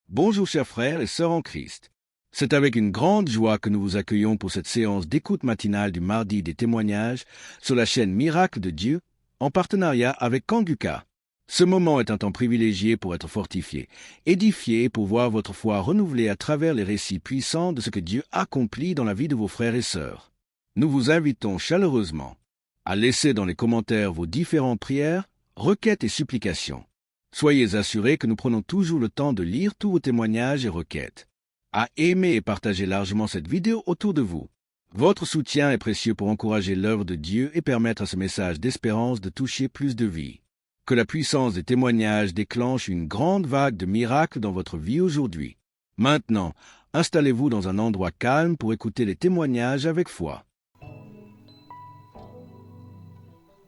Bonjour chers frères et sœurs en Christ. C'est avec une grande joie que nous vous accueillons pour cette séance d'écoute matinale du mardi des témoignages sur la chaîne Miracle de Dieu en partenariat avec Kanguka. Ce moment est un temps privilégié pour être fortifié, édifié et pour voir votre foi renouvelée à travers les récits puissants de ce que Dieu accomplit dans la vie de vos frères et sœurs. Nous vous invitons chaleureusement à laisser dans les commentaires vos différentes prières, requêtes et supplications. Soyez assurés que nous prenons toujours le temps de lire tous vos témoignages et requêtes. À aimer et partager largement cette vidéo autour de vous. Votre soutien est précieux pour encourager l'œuvre de Dieu et permettre à ce message d'espérance de toucher plus de vies. Que la puissance des témoignages déclenche une grande vague de miracles dans votre vie aujourd'hui. Maintenant, installez-vous dans un endroit calme pour écouter les témoignages avec foi.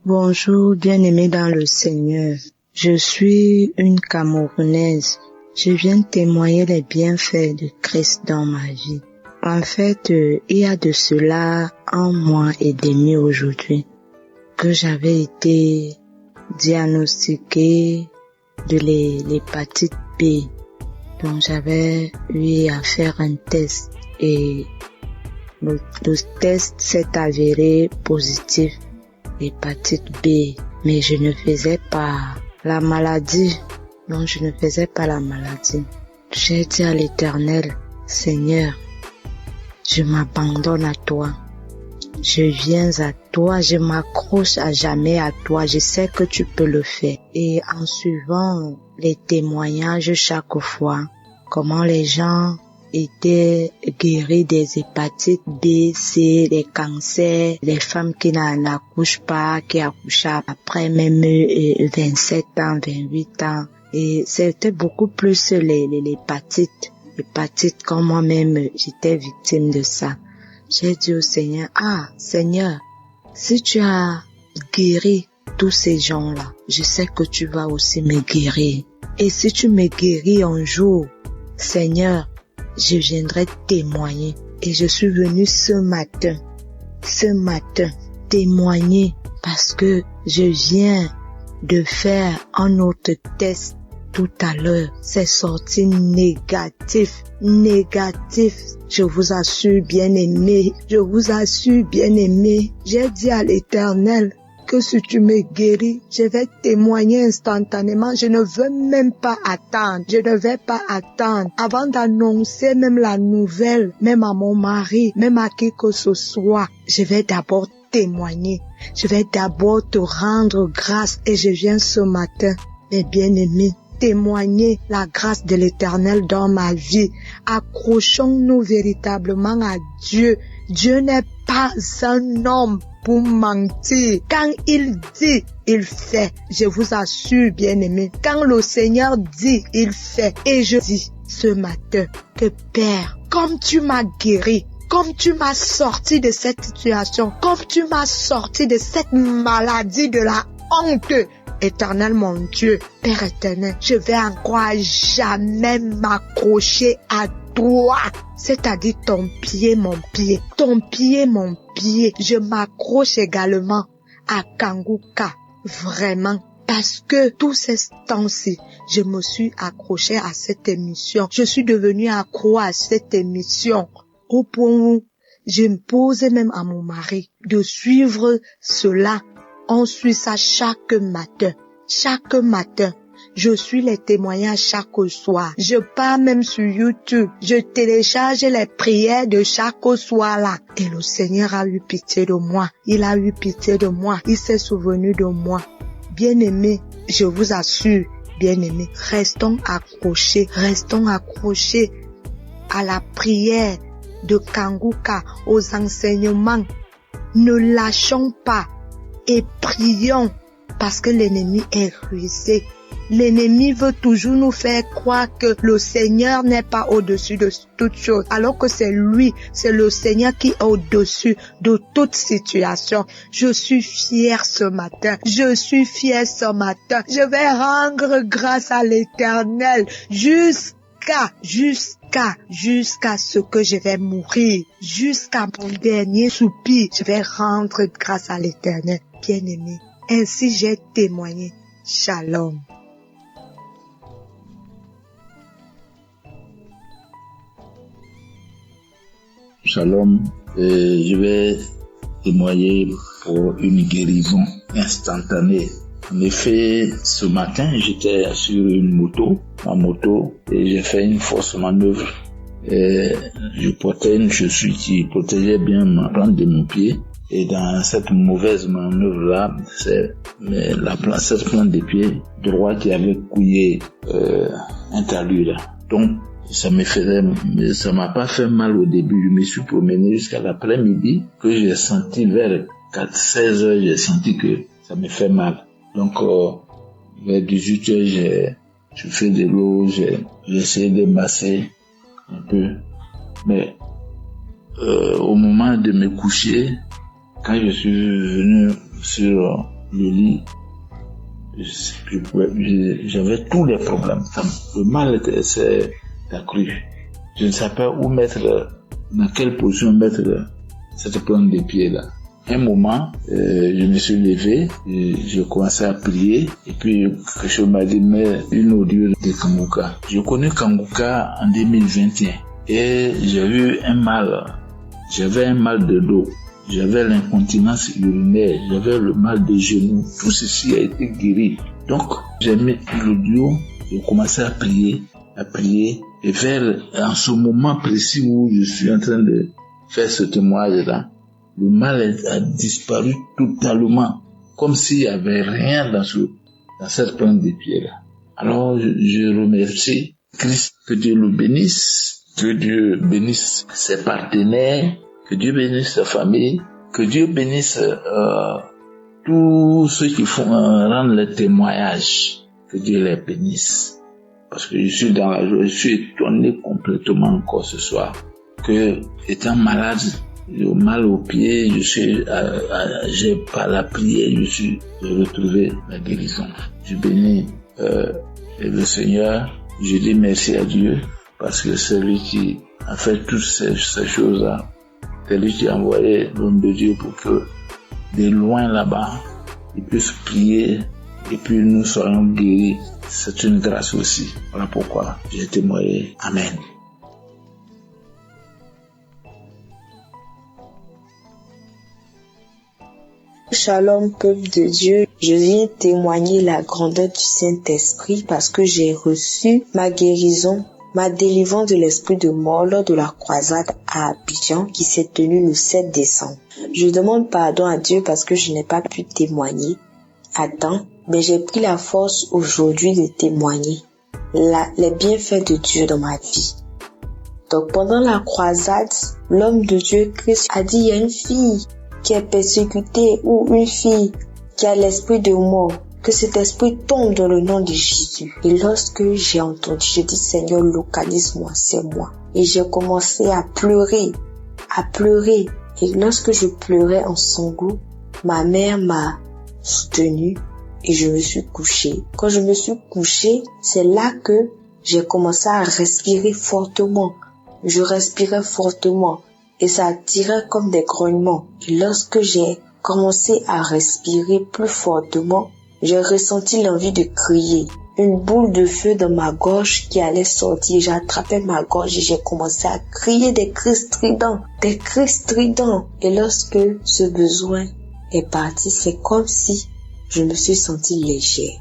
Bonjour, bien-aimés dans le Seigneur. Je suis une Camerounaise. Je viens témoigner les bienfaits de Christ dans ma vie. En fait, il y a de cela 1 mois et demi aujourd'hui que j'avais été diagnostiquée de l'hépatite B. Donc j'avais eu à faire un test et le test s'est avéré positif, hépatite B. Mais je ne faisais pas la maladie. Non, je ne faisais pas la maladie. J'ai dit à l'Éternel, Seigneur, je m'abandonne à toi. Je viens à toi, je m'accroche à jamais à toi. Je sais que tu peux le faire. Et en suivant les témoignages chaque fois, comment les gens étaient guéris des hépatites B, C, des cancers, les femmes qui n'accouchent pas, qui accouchent après même 27 ans, 28 ans. Et c'était beaucoup plus l'hépatite comme moi-même j'étais victime de ça. J'ai dit au Seigneur, Seigneur, si tu as guéri tous ces gens-là, je sais que tu vas aussi me guérir. Et si tu me guéris un jour, Seigneur, je viendrai témoigner. Et je suis venue ce matin, témoigner parce que je viens de faire un autre test tout à l'heure. C'est sorti négatif. Je vous assure, bien-aimé. J'ai dit à l'Éternel que si tu me guéris, je vais témoigner instantanément. Je ne veux même pas attendre. Avant d'annoncer même la nouvelle, même à mon mari, même à qui que ce soit. Je vais d'abord témoigner. Je vais d'abord te rendre grâce. Et je viens ce matin, mes bien-aimés, témoigner la grâce de l'Éternel dans ma vie. Accrochons-nous véritablement à Dieu. Dieu n'est pas un homme pour mentir. Quand il dit, il fait. Je vous assure, bien-aimés, quand le Seigneur dit, il fait. Et je dis ce matin que Père, comme tu m'as guéri, comme tu m'as sorti de cette situation, comme tu m'as sorti de cette maladie de la honte, Éternel mon Dieu, Père éternel, je vais encore jamais m'accrocher à toi, c'est-à-dire ton pied, mon pied. Je m'accroche également à Kanguka, vraiment. Parce que tous ces temps-ci, je me suis accrochée à cette émission. Je suis devenue accro à cette émission. Au point où je me posais même à mon mari de suivre cela. On suit ça chaque matin. Je suis les témoignages chaque soir. Je pars même sur YouTube. Je télécharge les prières de chaque soir là. Et le Seigneur a eu pitié de moi. Il s'est souvenu de moi. Bien-aimés, je vous assure, bien-aimés, restons accrochés à la prière de Kanguka, aux enseignements. Ne lâchons pas. Et prions parce que l'ennemi est rusé. L'ennemi veut toujours nous faire croire que le Seigneur n'est pas au-dessus de toute chose, alors que c'est lui, c'est le Seigneur qui est au-dessus de toute situation. Je suis fière ce matin. Je vais rendre grâce à l'Éternel jusqu'à ce que je vais mourir, jusqu'à mon dernier soupir. Je vais rendre grâce à l'Éternel. Bien-aimé, ainsi j'ai témoigné. Shalom. Shalom. Je vais témoigner pour une guérison instantanée. En effet, ce matin, j'étais sur ma moto, et j'ai fait une fausse manœuvre. Et je portais une chaussure qui protégeait bien ma plante de mon pied. Et dans cette mauvaise manœuvre-là, c'est cette plante de pied droit qui avait couillé un talus là. Donc, ça m'a pas fait mal au début. Je me suis promené jusqu'à l'après-midi que j'ai senti vers 16 heures, j'ai senti que ça me fait mal. Donc, vers 18 heures, je fais de l'eau, j'ai essayé de masser un peu. Mais, au moment de me coucher, quand je suis venu sur le lit, j'avais tous les problèmes. Le mal s'est accru. Je ne savais pas dans quelle position mettre cette plante de pied là. Un moment, je me suis levé, je commençais à prier, et puis quelque chose m'a dit, mais une audio de Kanguka. Je connais Kanguka en 2021, et j'ai eu j'avais un mal de dos. J'avais l'incontinence urinaire, j'avais le mal de genoux. Tout ceci a été guéri. Donc, j'ai mis l'audio, j'ai commencé à prier. Et en ce moment précis où je suis en train de faire ce témoignage-là, le mal a disparu totalement. Comme s'il n'y avait rien dans cette plante de pied-là. Alors, je remercie Christ, que Dieu le bénisse, que Dieu bénisse ses partenaires, que Dieu bénisse sa famille, que Dieu bénisse tous ceux qui rendent le témoignage, que Dieu les bénisse. Parce que je suis dans la joie, je suis étonné complètement encore ce soir, que étant malade, j'ai mal au pied, j'ai par la prière, j'ai retrouvé la guérison. Je bénis le Seigneur, je dis merci à Dieu, parce que c'est lui qui a fait toutes ces choses-là. C'est lui qui a envoyé l'homme de Dieu pour que, de loin là-bas, il puisse prier et puis nous soyons guéris. C'est une grâce aussi. Voilà pourquoi j'ai témoigné. Amen. Shalom, peuple de Dieu. Je viens témoigner la grandeur du Saint-Esprit parce que j'ai reçu ma guérison, ma délivrance de l'esprit de mort lors de la croisade à Abidjan qui s'est tenue le 7 décembre. Je demande pardon à Dieu parce que je n'ai pas pu témoigner à temps, mais j'ai pris la force aujourd'hui de témoigner les bienfaits de Dieu dans ma vie. Donc pendant la croisade, l'homme de Dieu Christ a dit, il y a une fille qui est persécutée ou une fille qui a l'esprit de mort, que cet esprit tombe dans le nom de Jésus. Et lorsque j'ai entendu, j'ai dit, Seigneur, localise-moi, c'est moi. Et j'ai commencé à pleurer. Et lorsque je pleurais en sanglots, ma mère m'a soutenue et je me suis couchée. Quand je me suis couchée, c'est là que j'ai commencé à respirer fortement. Je respirais fortement et ça tirait comme des grognements. Et lorsque j'ai commencé à respirer plus fortement, j'ai ressenti l'envie de crier. Une boule de feu dans ma gorge qui allait sortir. J'ai attrapé ma gorge et j'ai commencé à crier des cris stridents. Et lorsque ce besoin est parti, c'est comme si je me suis sentie légère.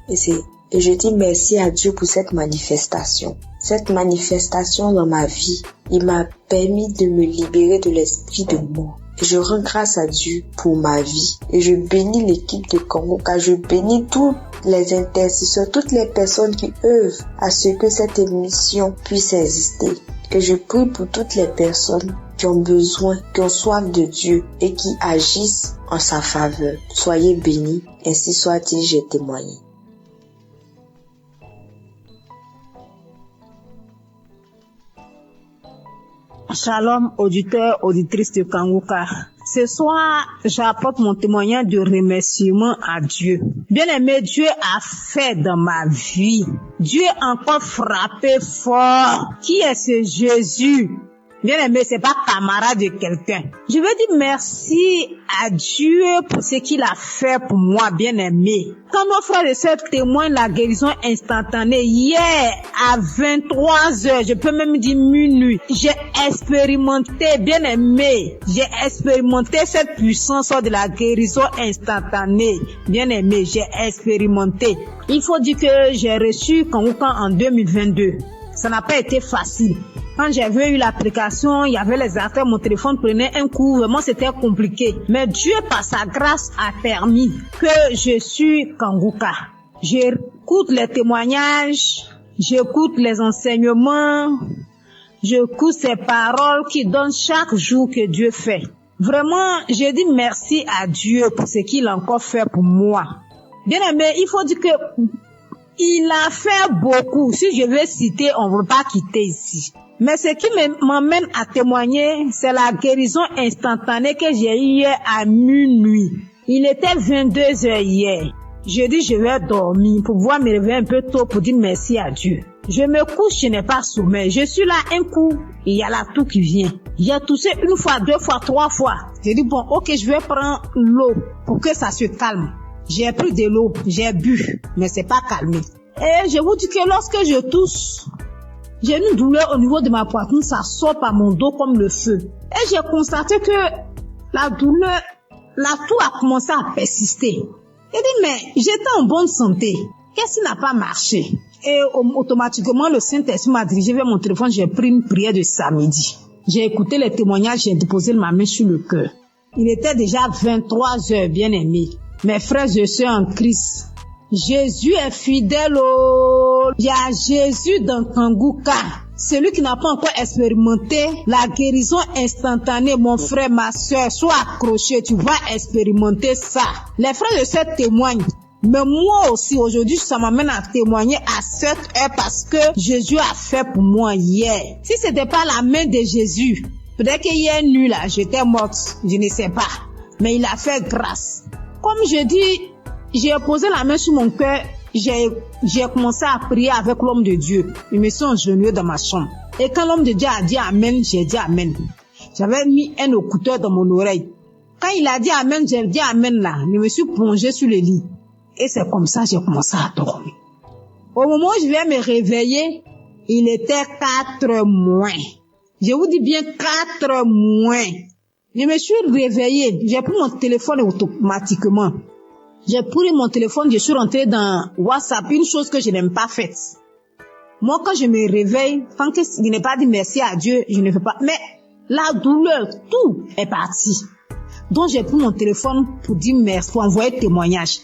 Et je dis merci à Dieu pour cette manifestation. Cette manifestation dans ma vie, il m'a permis de me libérer de l'esprit de mort. Et je rends grâce à Dieu pour ma vie. Et je bénis l'équipe de Kanguka. Je bénis tous les intercesseurs, toutes les personnes qui œuvrent à ce que cette émission puisse exister. Et je prie pour toutes les personnes qui ont besoin, qui ont soif de Dieu et qui agissent en sa faveur. Soyez bénis. Ainsi soit-il, j'ai témoigné. Shalom, auditeurs, auditrices de Kanguka. Ce soir, j'apporte mon témoignage de remerciement à Dieu. Bien-aimé, Dieu a fait dans ma vie. Dieu a encore frappé fort. Qui est ce Jésus Bien aimé, c'est pas camarade de quelqu'un. Je veux dire merci à Dieu pour ce qu'il a fait pour moi, bien aimé. Quand nos frères et sœurs témoignent la guérison instantanée, hier à 23h, je peux même dire minuit, j'ai expérimenté, bien aimé, j'ai expérimenté cette puissance de la guérison instantanée. Bien aimé, j'ai expérimenté. Il faut dire que j'ai reçu Kanguka en 2022. Ça n'a pas été facile. Quand j'avais eu l'application, il y avait les affaires, mon téléphone prenait un coup, vraiment c'était compliqué. Mais Dieu, par sa grâce, a permis que je suis Kanguka. J'écoute les témoignages, j'écoute les enseignements, j'écoute ces paroles qui donnent chaque jour que Dieu fait. Vraiment, je dis merci à Dieu pour ce qu'il a encore fait pour moi. Bien aimé, il faut dire que il a fait beaucoup. Si je veux citer, on ne veut pas quitter ici. Mais ce qui m'emmène à témoigner, c'est la guérison instantanée que j'ai eue hier à minuit. Il était 22h hier. Je dis je vais dormir pour pouvoir me réveiller un peu tôt pour dire merci à Dieu. Je me couche, je n'ai pas sommeil. Je suis là un coup, il y a la toux qui vient. J'ai toussé une fois, deux fois, trois fois. J'ai dit bon, ok, je vais prendre l'eau pour que ça se calme. J'ai pris de l'eau, j'ai bu, mais c'est pas calmé. Et je vous dis que lorsque je tousse, j'ai une douleur au niveau de ma poitrine, ça sort par mon dos comme le feu. Et j'ai constaté que la douleur, la toux a commencé à persister. J'ai dit, mais j'étais en bonne santé. Qu'est-ce qui n'a pas marché? Et automatiquement, le Saint-Esprit m'a dirigé vers mon téléphone. J'ai pris une prière de samedi. J'ai écouté les témoignages, j'ai déposé ma main sur le cœur. Il était déjà 23h, bien aimé. Mes frères et sœurs en Christ, Jésus est fidèle. Il y a Jésus dans Kanguka. Celui qui n'a pas encore expérimenté la guérison instantanée, mon frère, ma soeur, sois accroché, tu vas expérimenter ça. Les frères et sœurs témoignent. Mais moi aussi, aujourd'hui, ça m'amène à témoigner à cette heure parce que Jésus a fait pour moi hier. Si c'était pas la main de Jésus, peut-être qu'hier nuit là, j'étais morte, je ne sais pas. Mais il a fait grâce. Comme je dis, j'ai posé la main sur mon cœur, j'ai commencé à prier avec l'homme de Dieu. Je me suis agenouillée dans ma chambre. Et quand l'homme de Dieu a dit Amen, j'ai dit Amen. J'avais mis un écouteur dans mon oreille. Quand il a dit Amen, j'ai dit Amen là. Je me suis plongée sur le lit. Et c'est comme ça que j'ai commencé à dormir. Au moment où je viens me réveiller, il était 4 moins. Je vous dis bien 4 moins. Je me suis réveillée. J'ai pris mon téléphone automatiquement. J'ai pris mon téléphone, je suis rentrée dans WhatsApp, une chose que je n'aime pas faite. Moi, quand je me réveille, tant que je n'ai pas dit merci à Dieu, je ne fais pas. Mais la douleur, tout est parti. Donc, j'ai pris mon téléphone pour dire merci, pour envoyer témoignage.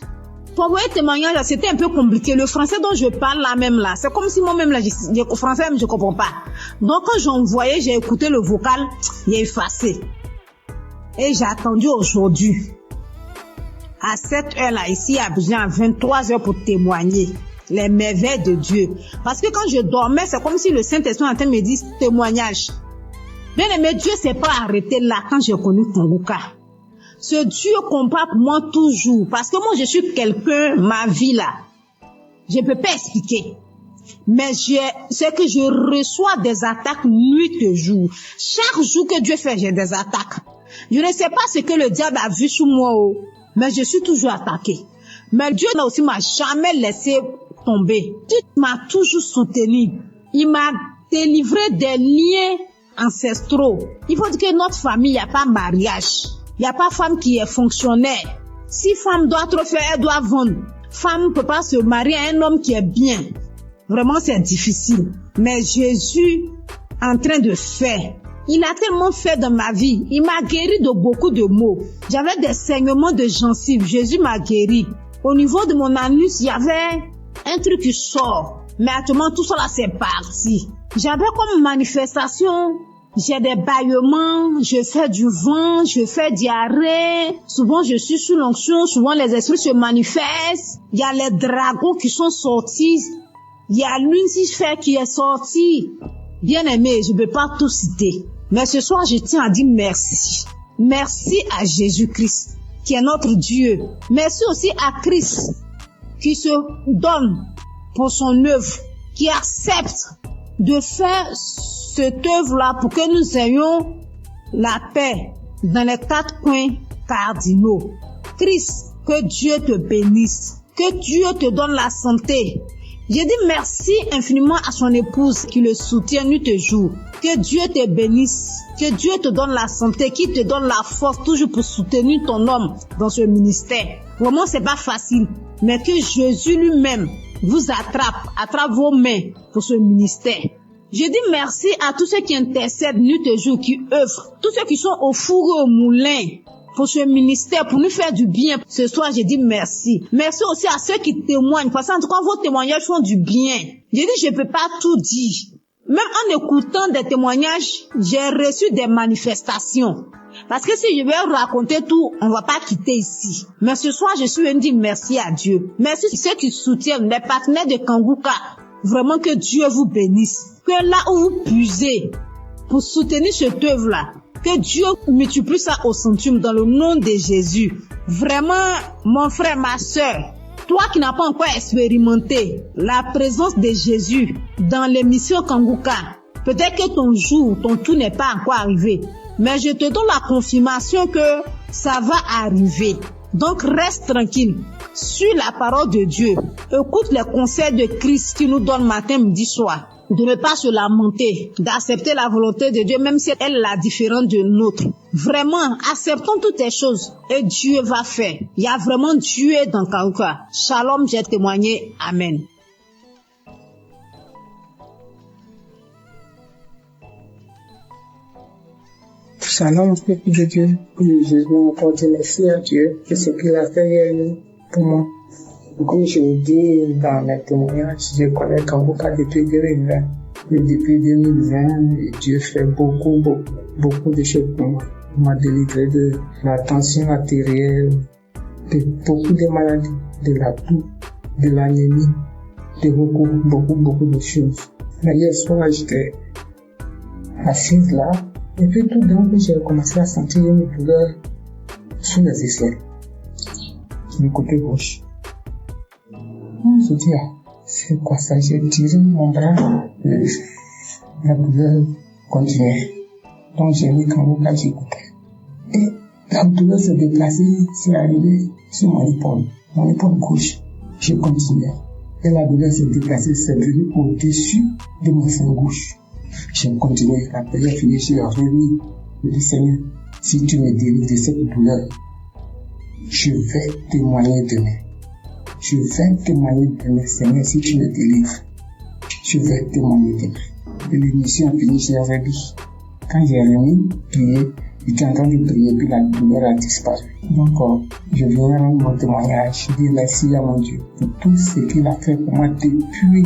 Pour envoyer témoignage, c'était un peu compliqué. Le français dont je parle là même là, c'est comme si moi-même là, le français même je comprends pas. Donc, quand j'envoyais, j'ai écouté le vocal, il est effacé. Et j'ai attendu aujourd'hui. À cette heure-là, ici, à Abidjan, à 23h pour témoigner les merveilles de Dieu. Parce que quand je dormais, c'est comme si le Saint-Esprit en train de me dire témoignage. Bien aimé, Dieu s'est pas arrêté là quand j'ai connu Kanguka. Ce Dieu combat pour moi toujours. Parce que moi, je suis quelqu'un, ma vie là, je peux pas expliquer. Mais c'est que je reçois des attaques nuit et jour. Chaque jour que Dieu fait, j'ai des attaques. Je ne sais pas ce que le diable a vu sur moi, mais je suis toujours attaquée. Mais Dieu aussi m'a jamais laissé tomber. Dieu m'a toujours soutenu. Il m'a délivré des liens ancestraux. Il faut dire que notre famille, il n'y a pas mariage. Il n'y a pas femme qui est fonctionnaire. Si femme doit trop faire, elle doit vendre. Femme ne peut pas se marier à un homme qui est bien. Vraiment, c'est difficile. Mais Jésus, en train de faire, il a tellement fait dans ma vie. Il m'a guéri de beaucoup de maux. J'avais des saignements de gencives. Jésus m'a guéri. Au niveau de mon anus, il y avait un truc qui sort. Mais actuellement, tout ça là, c'est parti. J'avais comme manifestation, j'ai des bâillements, je fais du vent, je fais diarrhée. Souvent, je suis sous l'onction. Souvent, les esprits se manifestent. Il y a les dragons qui sont sortis. Il y a Lucifer qui est sorti. Bien aimé, je ne peux pas tout citer. Mais ce soir, je tiens à dire merci. Merci à Jésus-Christ, qui est notre Dieu. Merci aussi à Christ, qui se donne pour son œuvre, qui accepte de faire cette œuvre-là pour que nous ayons la paix dans les 4 coins cardinaux. Christ, que Dieu te bénisse, que Dieu te donne la santé. Je dis merci infiniment à son épouse qui le soutient nuit et jour. Que Dieu te bénisse, que Dieu te donne la santé, qui te donne la force toujours pour soutenir ton homme dans ce ministère. Vraiment, c'est pas facile, mais que Jésus lui-même vous attrape vos mains pour ce ministère. Je dis merci à tous ceux qui intercèdent nuit et jour, qui œuvrent, tous ceux qui sont au four et au moulin pour ce ministère, pour nous faire du bien. Ce soir, je dis merci. Merci aussi à ceux qui témoignent, parce qu'en tout cas, vos témoignages font du bien. Je dis, je peux pas tout dire. Même en écoutant des témoignages, j'ai reçu des manifestations. Parce que si je vais raconter tout, on va pas quitter ici. Mais ce soir, je suis venu dire merci à Dieu. Merci à ceux qui soutiennent, les partenaires de Kanguka. Vraiment que Dieu vous bénisse. Que là où vous puisez pour soutenir cette œuvre-là, que Dieu multiplie ça au centuple dans le nom de Jésus. Vraiment, mon frère, ma soeur, toi qui n'as pas encore expérimenté la présence de Jésus dans l'émission Kanguka, peut-être que ton jour, ton tour n'est pas encore arrivé, mais je te donne la confirmation que ça va arriver. Donc reste tranquille, suis la parole de Dieu, écoute les conseils de Christ qui nous donne matin, midi, soir. De ne pas se lamenter, d'accepter la volonté de Dieu, même si elle est la différente de nôtre. Vraiment, acceptons toutes les choses et Dieu va faire. Il y a vraiment Dieu dans Kanguka. Shalom, j'ai témoigné. Amen. Shalom, peuple de Dieu. Je veux encore dire merci à Dieu de ce qu'il a fait pour moi. Comme je le dis dans mes témoignages, je connais Kanguka depuis 2020. Et depuis 2020, Dieu fait beaucoup de choses pour moi. Il m'a délivré de la tension artérielle, de beaucoup de maladies, de la toux, de l'anémie, de beaucoup de choses. Mais hier soir, j'étais assise là, et puis tout d'un coup, j'ai commencé à sentir une douleur sous les aisselles, du côté gauche. Je dis, c'est quoi ça? J'ai tiré mon bras, la douleur continuait. Donc j'ai mis Kanguka, j'écoutais. Et la douleur se déplaçait, c'est arrivé sur mon épaule gauche. Je continuais. Et la douleur se déplaçait, c'est venu au-dessus de mon sein gauche. J'ai continué. La prière finie, j'ai remis. Je dis, Seigneur, si tu me délivres de cette douleur, je vais témoigner demain. Je vais témoigner demain, Seigneur, si tu me délivres. Je vais témoigner demain. Et l'émission a fini, j'ai remis. Quand j'ai remis, prier, j'étais en train de prier, puis la douleur a disparu. Donc, je viens rendre mon témoignage. Je dis merci à mon Dieu pour tout ce qu'il a fait pour moi depuis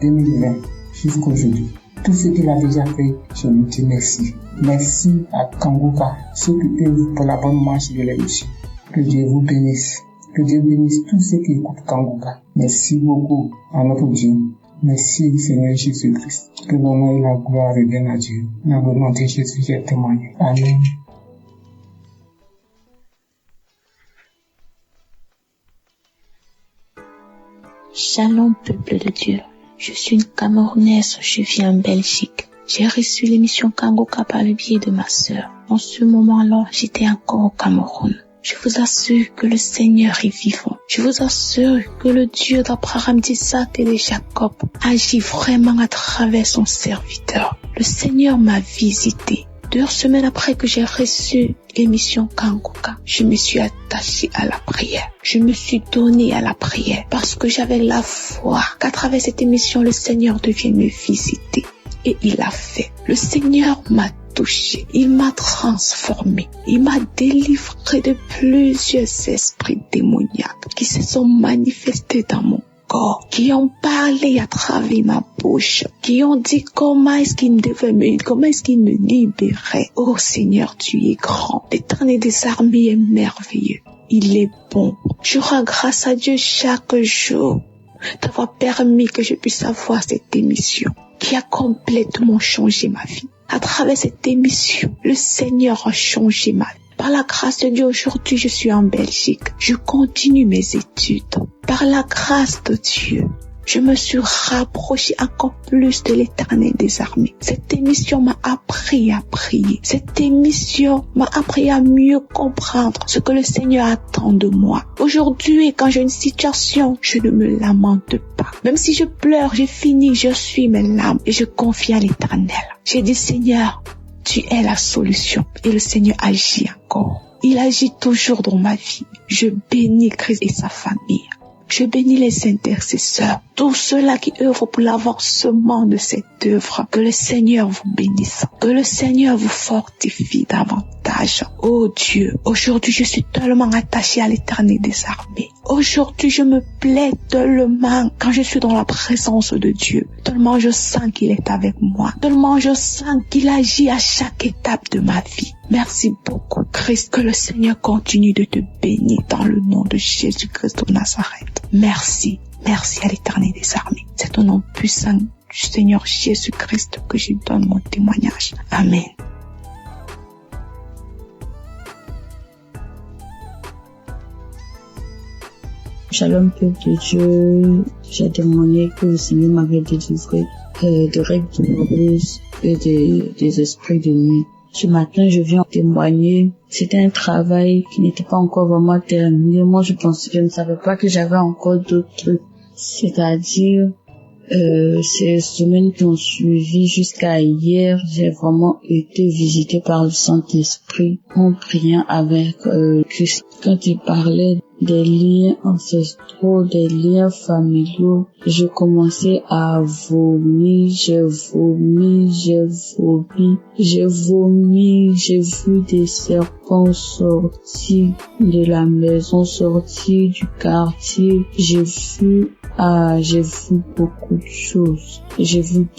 2020 jusqu'à aujourd'hui. Tout ce qu'il a déjà fait, je lui dis merci. Merci à Kanguka, ceux qui œuvrent pour la bonne marche de l'émission. Que Dieu vous bénisse. Que Dieu bénisse tous ceux qui écoutent Kanguka. Merci beaucoup à notre Dieu. Merci Seigneur Jésus-Christ. Que l'honneur et la gloire reviennent à Dieu. Dans le nom de Jésus, j'ai témoigné. Amen. Shalom, peuple de Dieu. Je suis une Camerounaise, je vis en Belgique. J'ai reçu l'émission Kanguka par le biais de ma sœur. En ce moment-là, j'étais encore au Cameroun. Je vous assure que le Seigneur est vivant. Je vous assure que le Dieu d'Abraham, d'Isaac et de Jacob agit vraiment à travers son serviteur. Le Seigneur m'a visité. 2 semaines après que j'ai reçu l'émission Kanguka, je me suis attachée à la prière. Je me suis donnée à la prière parce que j'avais la foi qu'à travers cette émission, le Seigneur devienne me visiter. Et il l'a fait. Le Seigneur m'a touché. Il m'a transformé. Il m'a délivré de plusieurs esprits démoniaques qui se sont manifestés dans mon corps, qui ont parlé à travers ma bouche, qui ont dit comment est-ce qu'il me libérait. Oh Seigneur, tu es grand. L'Éternel des armées est merveilleux. Il est bon. Je rends grâce à Dieu chaque jour d'avoir permis que je puisse avoir cette émission qui a complètement changé ma vie. À travers cette émission, le Seigneur a changé ma vie. Par la grâce de Dieu, aujourd'hui, je suis en Belgique. Je continue mes études. Par la grâce de Dieu, je me suis rapprochée encore plus de l'Éternel des armées. Cette émission m'a appris à prier. Cette émission m'a appris à mieux comprendre ce que le Seigneur attend de moi. Aujourd'hui, quand j'ai une situation, je ne me lamente pas. Même si je pleure, j'ai fini, je suis mes larmes et je confie à l'Éternel. J'ai dit, Seigneur, tu es la solution. Et le Seigneur agit encore. Il agit toujours dans ma vie. Je bénis Christ et sa famille. Je bénis les intercesseurs, tous ceux-là qui œuvrent pour l'avancement de cette œuvre. Que le Seigneur vous bénisse, que le Seigneur vous fortifie davantage. Oh Dieu, aujourd'hui je suis tellement attachée à l'Éternel des armées. Aujourd'hui je me plais tellement quand je suis dans la présence de Dieu. Tellement je sens qu'il est avec moi. Tellement je sens qu'il agit à chaque étape de ma vie. Merci beaucoup Christ, que le Seigneur continue de te bénir dans le nom de Jésus-Christ de Nazareth. Merci, merci à l'Éternel des armées. C'est au nom puissant du Seigneur Jésus-Christ que je donne mon témoignage. Amen. Shalom peuple de Dieu, j'ai témoigné que le Seigneur m'avait délivré de règles douloureuses et des esprits de nuit. Ce matin, je viens témoigner. C'était un travail qui n'était pas encore vraiment terminé. Moi, je ne savais pas que j'avais encore d'autres trucs. C'est-à-dire, ces semaines qui ont suivi jusqu'à hier, j'ai vraiment été visitée par le Saint-Esprit en priant avec Christ. Quand il parlait des liens ancestraux, des liens familiaux, je commençais à vomir, j'ai vu des serpents sortir de la maison, sortir du quartier, j'ai vu beaucoup de choses. J'ai vu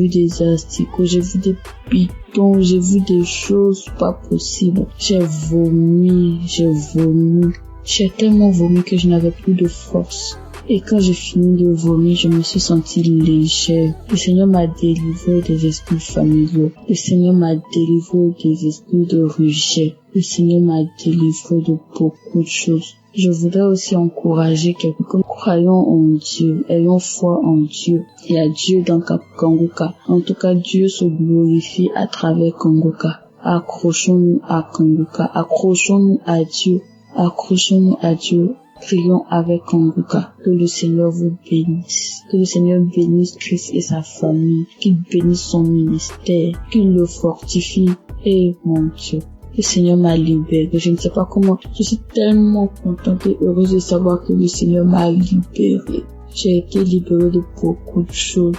des asticots, j'ai vu des pitons, j'ai vu des choses pas possibles. J'ai vomi. J'ai tellement vomi que je n'avais plus de force. Et quand j'ai fini de vomir, je me suis sentie légère. Le Seigneur m'a délivré des esprits familiaux. Le Seigneur m'a délivré des esprits de rejet. Le Seigneur m'a délivré de beaucoup de choses. Je voudrais aussi encourager quelqu'un. Croyons en Dieu, ayons foi en Dieu. Il y a Dieu dans Kanguka. En tout cas, Dieu se glorifie à travers Kanguka. Accrochons-nous à Kanguka. Accrochons-nous à Dieu. Accrochons-nous à Dieu. Prions avec Kanguka. Que le Seigneur vous bénisse. Que le Seigneur bénisse Christ et sa famille. Qu'il bénisse son ministère. Qu'il le fortifie. Et mon Dieu, le Seigneur m'a libéré. Je ne sais pas comment. Je suis tellement contente et heureuse de savoir que le Seigneur m'a libéré. J'ai été libérée de beaucoup de choses.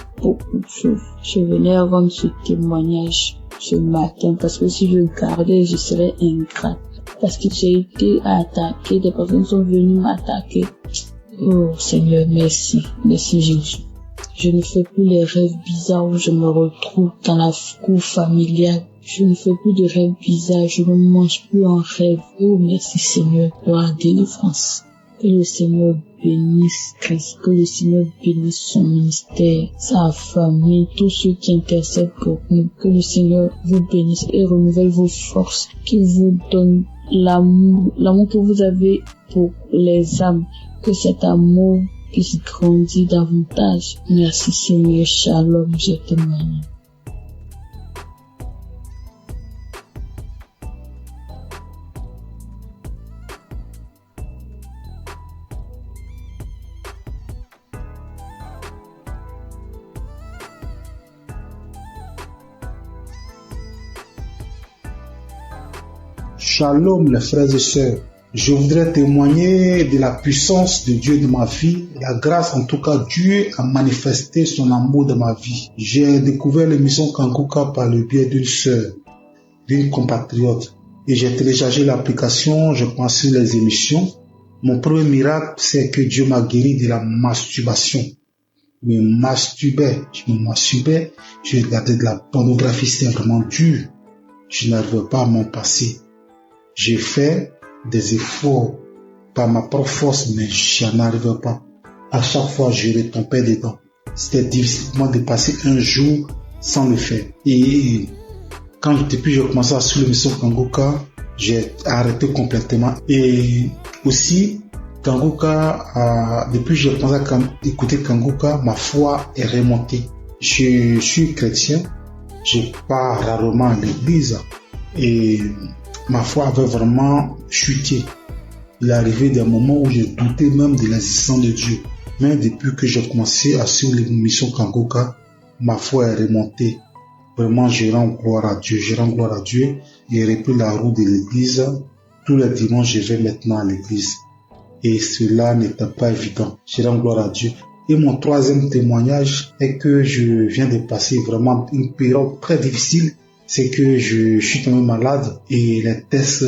Je venais rendre ce témoignage ce matin parce que si je gardais, je serais ingrate. Parce que j'ai été attaquée, des personnes sont venues m'attaquer. Oh Seigneur, merci. Merci Jésus. Je ne fais plus les rêves bizarres où je me retrouve dans la cour familiale. Je ne fais plus de rêves bizarres, je ne mange plus en rêve. Oh merci Seigneur pour la délivrance. Que le Seigneur bénisse Christ, que le Seigneur bénisse son ministère, sa famille, tous ceux qui intercèdent pour nous. Que le Seigneur vous bénisse et renouvelle vos forces, qu'il vous donne l'amour que vous avez pour les âmes, que cet amour puisse grandir davantage. Merci Seigneur, shalom, je témoigne. Shalom les frères et sœurs, je voudrais témoigner de la puissance de Dieu dans ma vie, la grâce en tout cas, Dieu a manifesté son amour dans ma vie. J'ai découvert l'émission Kanguka par le biais d'une sœur, d'une compatriote, et j'ai téléchargé l'application, je pense sur les émissions. Mon premier miracle, c'est que Dieu m'a guéri de la masturbation. Je me masturbais, je regardais de la pornographie, c'était vraiment dur. Je n'arrivais pas à m'en passer. J'ai fait des efforts par ma propre force, mais je n'arrivais pas. À chaque fois, je retombais dedans. C'était difficile pour moi de passer un jour sans le faire. Et depuis j'ai commencé à suivre l'émission Kanguka, j'ai arrêté complètement. Et aussi, Kanguka, depuis que j'ai commencé à écouter Kanguka, ma foi est remontée. Je suis chrétien, je pars rarement à l'église et ma foi avait vraiment chuté. Il est arrivé des moments où j'ai douté même de l'existence de Dieu. Mais depuis que j'ai commencé à suivre l'émission Kanguka, ma foi est remontée. Vraiment, je rends gloire à Dieu. Je rends gloire à Dieu et repris la route de l'église. Tous les dimanches, je vais maintenant à l'église. Et cela n'était pas évident. Je rends gloire à Dieu. Et mon troisième témoignage est que je viens de passer vraiment une période très difficile. C'est que je suis tombé malade et les tests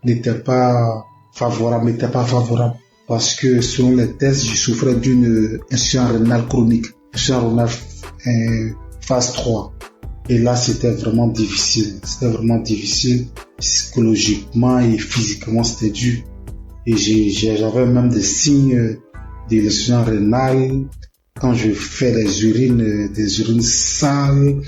n'étaient pas favorables. Parce que selon les tests, je souffrais d'une insuffisance rénale chronique. Insuffisance rénale phase 3. Et là, c'était vraiment difficile. Psychologiquement et physiquement, c'était dur. Et j'avais même des signes de l'insuffisance rénale. Quand je fais des urines sales,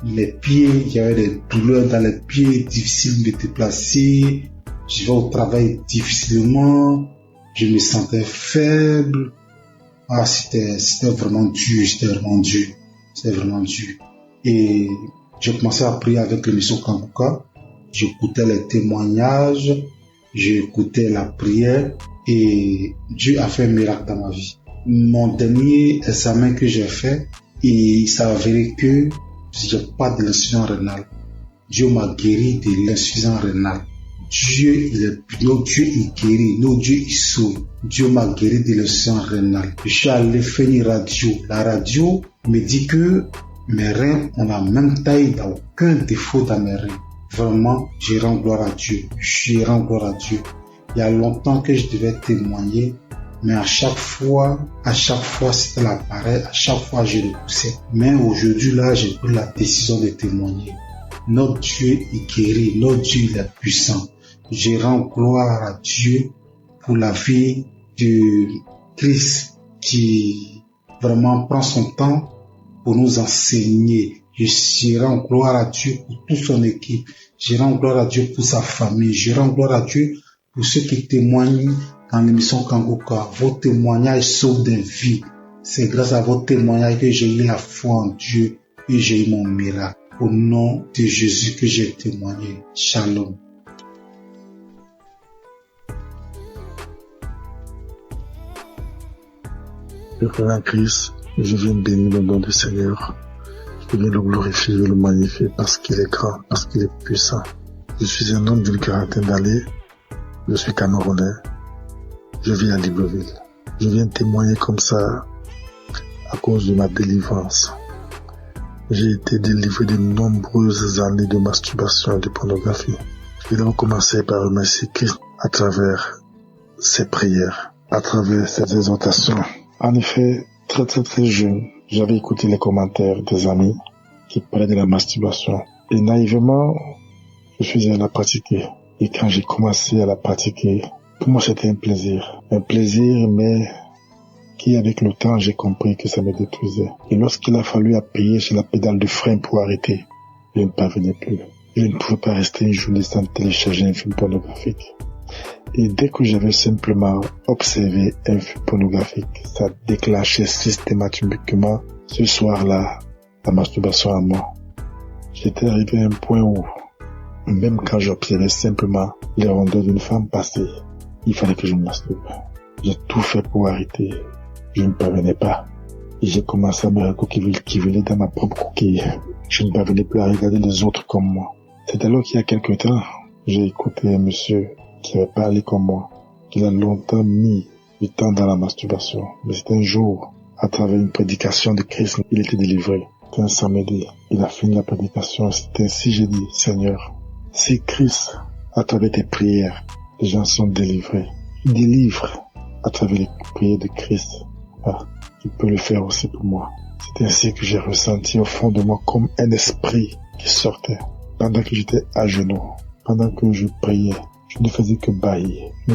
les pieds, il y avait des douleurs dans les pieds, difficile de me déplacer. Je vais au travail difficilement. Je me sentais faible. C'était vraiment dur. Et j'ai commencé à prier avec l'émission Kanguka. J'écoutais les témoignages, j'écoutais la prière et Dieu a fait un miracle dans ma vie. Mon dernier examen que j'ai fait, il s'est avéré que j'ai pas de l'insuffisance rénale. Dieu m'a guéri de l'insuffisance rénale. Notre Dieu il guérit, notre Dieu il sauve. Dieu m'a guéri de l'insuffisance rénale. Je suis allé faire une radio. La radio me dit que mes reins ont la même taille, il n'y a aucun défaut dans mes reins. Vraiment, je rends gloire à Dieu. Il y a longtemps que je devais témoigner, mais à chaque fois, c'était la pareille, à chaque fois, je repoussais. Mais aujourd'hui, là, j'ai pris la décision de témoigner. Notre Dieu est guéri, notre Dieu il est puissant. Je rends gloire à Dieu pour la vie de Christ qui vraiment prend son temps pour nous enseigner. Je rends gloire à Dieu pour toute son équipe. Je rends gloire à Dieu pour sa famille. Je rends gloire à Dieu pour ceux qui témoignent dans l'émission Kanguka. Vos témoignages sauvent des vies. C'est grâce à vos témoignages que j'ai eu la foi en Dieu et j'ai eu mon miracle. Au nom de Jésus que j'ai témoigné. Shalom. Le frère en Christ, je viens bénir le nom du Seigneur. Je viens le glorifier, le magnifier parce qu'il est grand, parce qu'il est puissant. Je suis un homme d'une quarantaine d'années. Je suis Camerounais. Je vis à Libreville. Je viens témoigner comme ça à cause de ma délivrance. J'ai été délivré de nombreuses années de masturbation et de pornographie. Je vais commencer par remercier Christ à travers ses prières, à travers ses exhortations. En effet, très jeune, j'avais écouté les commentaires des amis qui parlaient de la masturbation. Et naïvement, je faisais à la pratiquer. Et quand j'ai commencé à la pratiquer, pour moi c'était un plaisir. Un plaisir, mais qui avec le temps, j'ai compris que ça me détruisait. Et lorsqu'il a fallu appuyer sur la pédale de frein pour arrêter, je ne parvenais plus. Je ne pouvais pas rester une journée sans télécharger un film pornographique. Et dès que j'avais simplement observé un film pornographique, ça déclenchait systématiquement ce soir-là la masturbation à moi. J'étais arrivé à un point où, même quand j'observais simplement les rondeurs d'une femme passer, il fallait que je me masturbe. J'ai tout fait pour arrêter. Je ne parvenais pas. Et j'ai commencé à me recoquiller dans ma propre coquille. Je ne parvenais plus à regarder les autres comme moi. C'est alors qu'il y a quelque temps, j'ai écouté un monsieur qui avait parlé comme moi, qu'il a longtemps mis du temps dans la masturbation. Mais c'est un jour, à travers une prédication de Christ, il était délivré. C'était un samedi. Il a fini la prédication. C'est ainsi j'ai dit, Seigneur, si Christ, à travers tes prières, les gens sont délivrés, il délivre à travers les prières de Christ. Tu peux le faire aussi pour moi. C'est ainsi que j'ai ressenti au fond de moi comme un esprit qui sortait. Pendant que j'étais à genoux, pendant que je priais, je ne faisais que bâiller. Je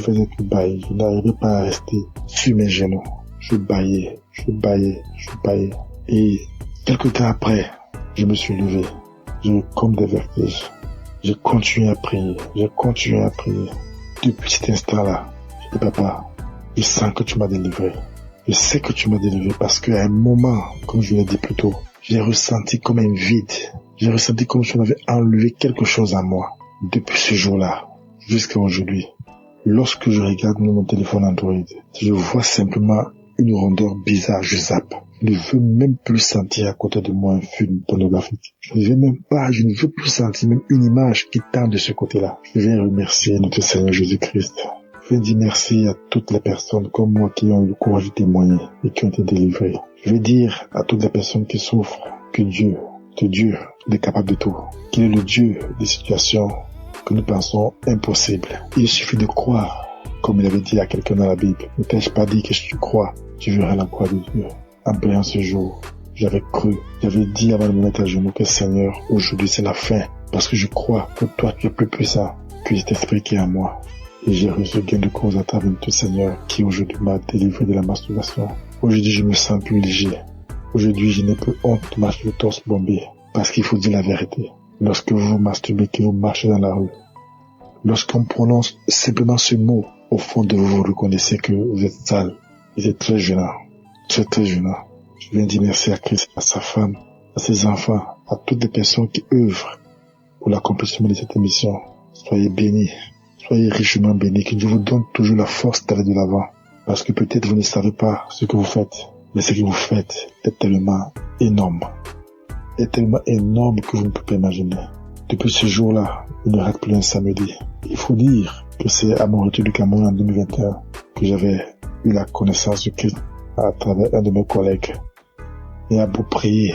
n'arrivais pas à rester sur mes genoux. Je bâillais. Et quelque temps après, je me suis levé. J'ai eu comme des vertiges. J'ai continué à prier. Depuis cet instant-là, j'ai dit, papa, Je sens que tu m'as délivré. Je sais que tu m'as délivré parce qu'à un moment, comme je l'ai dit plus tôt, j'ai ressenti comme un vide. J'ai ressenti comme si on avait enlevé quelque chose à moi. Depuis ce jour-là, jusqu'à aujourd'hui, lorsque je regarde mon téléphone Android, je vois simplement une rondeur bizarre, je zappe. Je ne veux même plus sentir à côté de moi un film pornographique. Je ne veux plus sentir même une image qui tend de ce côté-là. Je viens remercier notre Seigneur Jésus-Christ. Je veux dire merci à toutes les personnes comme moi qui ont eu le courage de témoigner et qui ont été délivrées. Je veux dire à toutes les personnes qui souffrent que Dieu, il est capable de tout. Qu'il est le Dieu des situations que nous pensons impossibles. Il suffit de croire, comme il avait dit à quelqu'un dans la Bible. Ne t'ai-je pas dit que si tu crois, tu verras la gloire de Dieu. En priant ce jour, j'avais cru, j'avais dit avant de me mettre à genoux que Seigneur, aujourd'hui c'est la fin. Parce que je crois que toi tu es plus puissant que cet esprit qui est en moi. Et j'ai reçu gain de cause à travers tout Seigneur qui aujourd'hui m'a délivré de la masturbation. Aujourd'hui je me sens plus léger. Aujourd'hui je n'ai plus honte de marcher le torse bombé. Parce qu'il faut dire la vérité. Lorsque vous vous masturbez, que vous marchez dans la rue, lorsqu'on prononce simplement ce mot, au fond de vous, vous reconnaissez que vous êtes sale. Vous êtes très gênant. Très très gênant. Je viens dire merci à Christ, à sa femme, à ses enfants, à toutes les personnes qui œuvrent pour l'accomplissement de cette émission. Soyez bénis. Soyez richement bénis, que Dieu vous donne toujours la force d'aller de l'avant. Parce que peut-être vous ne savez pas ce que vous faites, mais ce que vous faites est tellement énorme. Est tellement énorme que vous ne pouvez pas imaginer. Depuis ce jour-là, il ne rate plus un samedi. Il faut dire que c'est à mon retour du Cameroun en 2021 que j'avais eu la connaissance de Christ à travers un de mes collègues. Et à beau prier,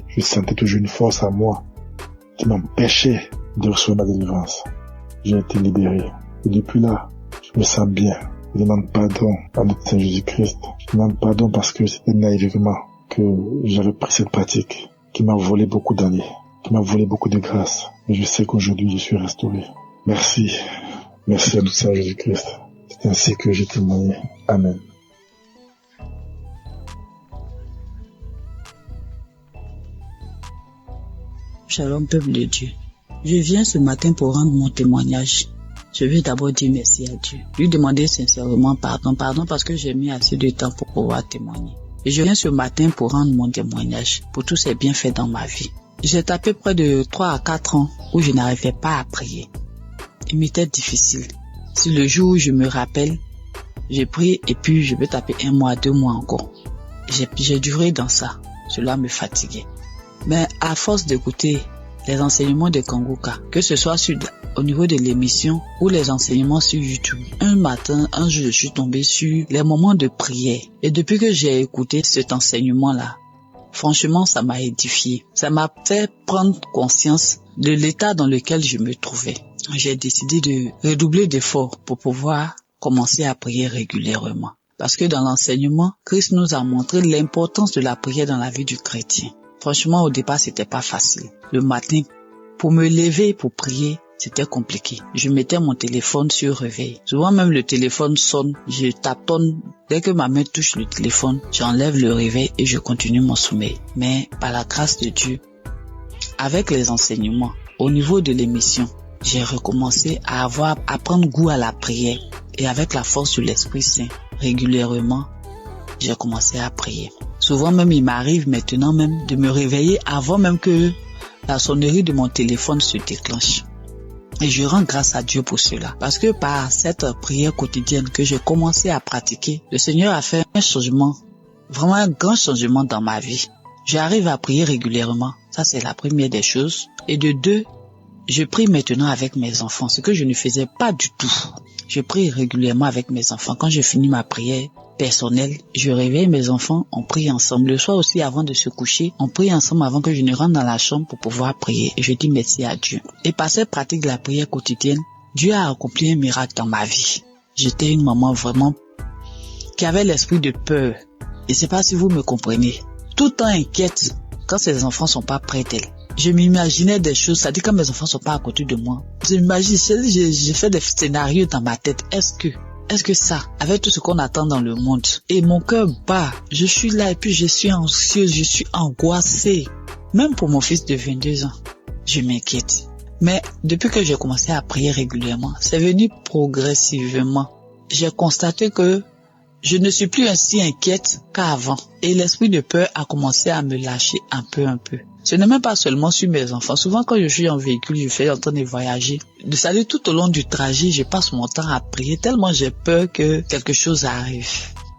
je sentais toujours une force en moi qui m'empêchait de recevoir ma délivrance. J'ai été libéré. Et depuis là, je me sens bien. Je demande pardon à notre Seigneur Jésus-Christ. Je demande pardon parce que c'était naïvement que j'avais pris cette pratique qui m'a volé beaucoup d'années, qui m'a volé beaucoup de grâce. Et je sais qu'aujourd'hui, je suis restauré. Merci. Merci à notre Seigneur Jésus-Christ. C'est ainsi que j'ai témoigné. Amen. Shalom, peuple de Dieu. Je viens ce matin pour rendre mon témoignage. Je veux d'abord dire merci à Dieu. Lui demander sincèrement pardon parce que j'ai mis assez de temps pour pouvoir témoigner. Et je viens ce matin pour rendre mon témoignage pour tous ces bienfaits dans ma vie. J'ai tapé près de 3 à 4 ans où je n'arrivais pas à prier. Il m'était difficile. Si le jour où je me rappelle, j'ai prié et puis je peux taper 1 mois, 2 mois encore. J'ai duré dans ça. Cela me fatiguait. Mais à force d'écouter les enseignements de Kanguka, que ce soit au niveau de l'émission ou les enseignements sur YouTube. Un matin, un jour, je suis tombé sur les moments de prière. Et depuis que j'ai écouté cet enseignement-là, franchement, ça m'a édifié. Ça m'a fait prendre conscience de l'état dans lequel je me trouvais. J'ai décidé de redoubler d'efforts pour pouvoir commencer à prier régulièrement. Parce que dans l'enseignement, Christ nous a montré l'importance de la prière dans la vie du chrétien. Franchement, au départ, c'était pas facile. Le matin, pour me lever pour prier, c'était compliqué. Je mettais mon téléphone sur réveil. Souvent même le téléphone sonne, je tâtonne. Dès que ma main touche le téléphone, j'enlève le réveil et je continue mon sommeil. Mais par la grâce de Dieu, avec les enseignements, au niveau de l'émission, j'ai recommencé à prendre goût à la prière. Et avec la force de l'Esprit Saint, régulièrement, j'ai commencé à prier. Souvent même, il m'arrive maintenant même de me réveiller avant même que la sonnerie de mon téléphone se déclenche. Et je rends grâce à Dieu pour cela. Parce que par cette prière quotidienne que j'ai commencé à pratiquer, le Seigneur a fait un changement, vraiment un grand changement dans ma vie. J'arrive à prier régulièrement. Ça, c'est la première des choses. Et de 2, je prie maintenant avec mes enfants, ce que je ne faisais pas du tout. Je prie régulièrement avec mes enfants. Quand je finis ma prière personnelle, je réveille mes enfants, on prie ensemble. Le soir aussi, avant de se coucher, on prie ensemble avant que je ne rentre dans la chambre pour pouvoir prier. Et je dis merci à Dieu. Et par cette pratique de la prière quotidienne, Dieu a accompli un miracle dans ma vie. J'étais une maman vraiment qui avait l'esprit de peur. Et c'est pas si vous me comprenez. Tout le temps inquiète quand ses enfants sont pas près d'elle. Je m'imaginais des choses, c'est-à-dire quand mes enfants sont pas à côté de moi. J'ai fait des scénarios dans ma tête. Est-ce que ça, avec tout ce qu'on attend dans le monde, et mon cœur bat, je suis là et puis je suis anxieuse, je suis angoissée. Même pour mon fils de 22 ans, je m'inquiète. Mais depuis que j'ai commencé à prier régulièrement, c'est venu progressivement. j'ai constaté que je ne suis plus ainsi inquiète qu'avant. Et l'esprit de peur a commencé à me lâcher un peu. Ce n'est même pas seulement sur mes enfants. Souvent, quand je suis en véhicule, je fais en train de voyager. C'est-à-dire, tout au long du trajet, je passe mon temps à prier tellement j'ai peur que quelque chose arrive.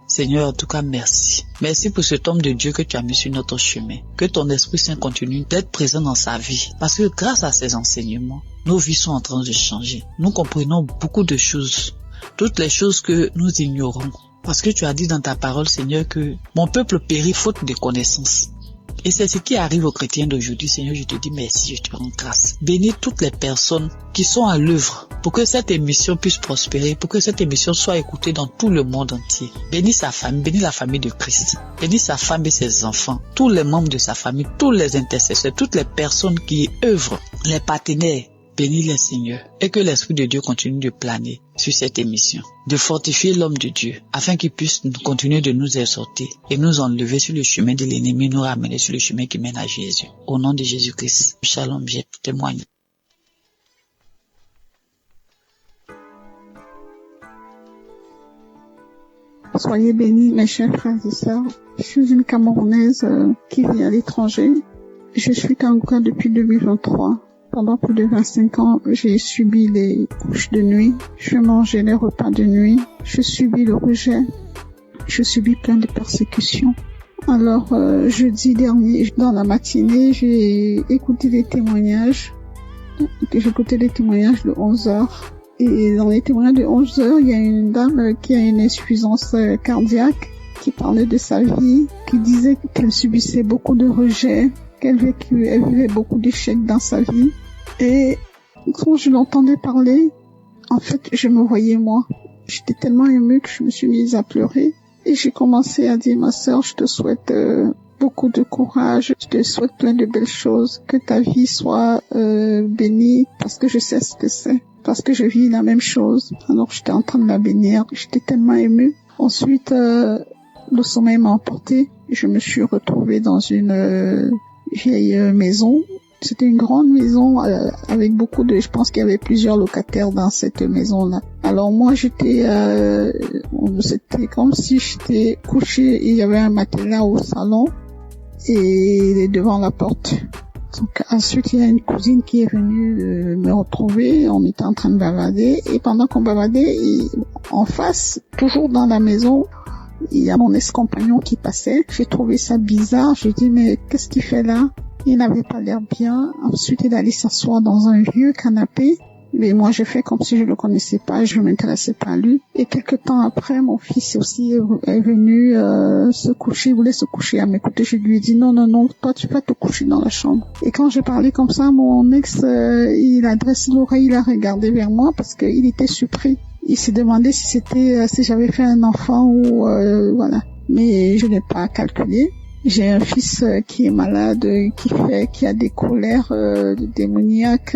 Seigneur, en tout cas, merci. Merci pour cet homme de Dieu que tu as mis sur notre chemin. Que ton Esprit Saint continue d'être présent dans sa vie. Parce que grâce à ces enseignements, nos vies sont en train de changer. Nous comprenons beaucoup de choses. Toutes les choses que nous ignorons. Parce que tu as dit dans ta parole, Seigneur, que mon peuple périt faute de connaissances. Et c'est ce qui arrive aux chrétiens d'aujourd'hui. Seigneur, je te dis merci, je te rends grâce. Bénis toutes les personnes qui sont à l'œuvre pour que cette émission puisse prospérer, pour que cette émission soit écoutée dans tout le monde entier. Bénis sa famille, bénis la famille de Christ. Bénis sa femme et ses enfants, tous les membres de sa famille, tous les intercesseurs, toutes les personnes qui œuvrent, les partenaires. Bénis-les, Seigneur, et que l'Esprit de Dieu continue de planer sur cette émission, de fortifier l'homme de Dieu, afin qu'il puisse continuer de nous exhorter et nous enlever sur le chemin de l'ennemi, nous ramener sur le chemin qui mène à Jésus. Au nom de Jésus-Christ, shalom, j'ai témoigné. Soyez bénis, mes chers frères et sœurs. Je suis une Camerounaise qui vit à l'étranger. Je suis Kanguka depuis 2023. Pendant plus de 25 ans, j'ai subi les couches de nuit, je mangeais les repas de nuit, je subis le rejet, je subis plein de persécutions. Alors, jeudi dernier, dans la matinée, j'ai écouté des témoignages. J'ai écouté des témoignages de 11h. Et dans les témoignages de 11h, il y a une dame qui a une insuffisance cardiaque, qui parlait de sa vie, qui disait qu'elle subissait beaucoup de rejet, qu'elle vivait beaucoup d'échecs dans sa vie. Et quand je l'entendais parler, en fait, je me voyais moi. J'étais tellement émue que je me suis mise à pleurer. Et j'ai commencé à dire, ma sœur, je te souhaite beaucoup de courage, je te souhaite plein de belles choses, que ta vie soit bénie, parce que je sais ce que c'est, parce que je vis la même chose. Alors j'étais en train de la bénir, j'étais tellement émue. Ensuite, le sommeil m'a emporté. Je me suis retrouvée dans une vieille maison. C'était une grande maison avec beaucoup de... Je pense qu'il y avait plusieurs locataires dans cette maison-là. Alors moi, c'était comme si j'étais couchée et il y avait un matelas au salon et devant la porte. Donc ensuite, il y a une cousine qui est venue me retrouver. On était en train de bavader et pendant qu'on bavadait, en face, toujours dans la maison, il y a mon ex-compagnon qui passait. J'ai trouvé ça bizarre. J'ai dit, mais qu'est-ce qu'il fait là? Il n'avait pas l'air bien. Ensuite, il allait s'asseoir dans un vieux canapé. Mais moi, j'ai fait comme si je le connaissais pas, je m'intéressais pas à lui. Et quelque temps après, mon fils aussi est venu se coucher, il voulait se coucher à mes côtés. Je lui ai dit, non, toi, tu vas te coucher dans la chambre. Et quand j'ai parlé comme ça, mon ex, il a dressé l'oreille, il a regardé vers moi parce qu'il était surpris. Il s'est demandé si j'avais fait un enfant ou voilà. Mais je n'ai pas calculé. J'ai un fils qui est malade, qui a des colères démoniaques,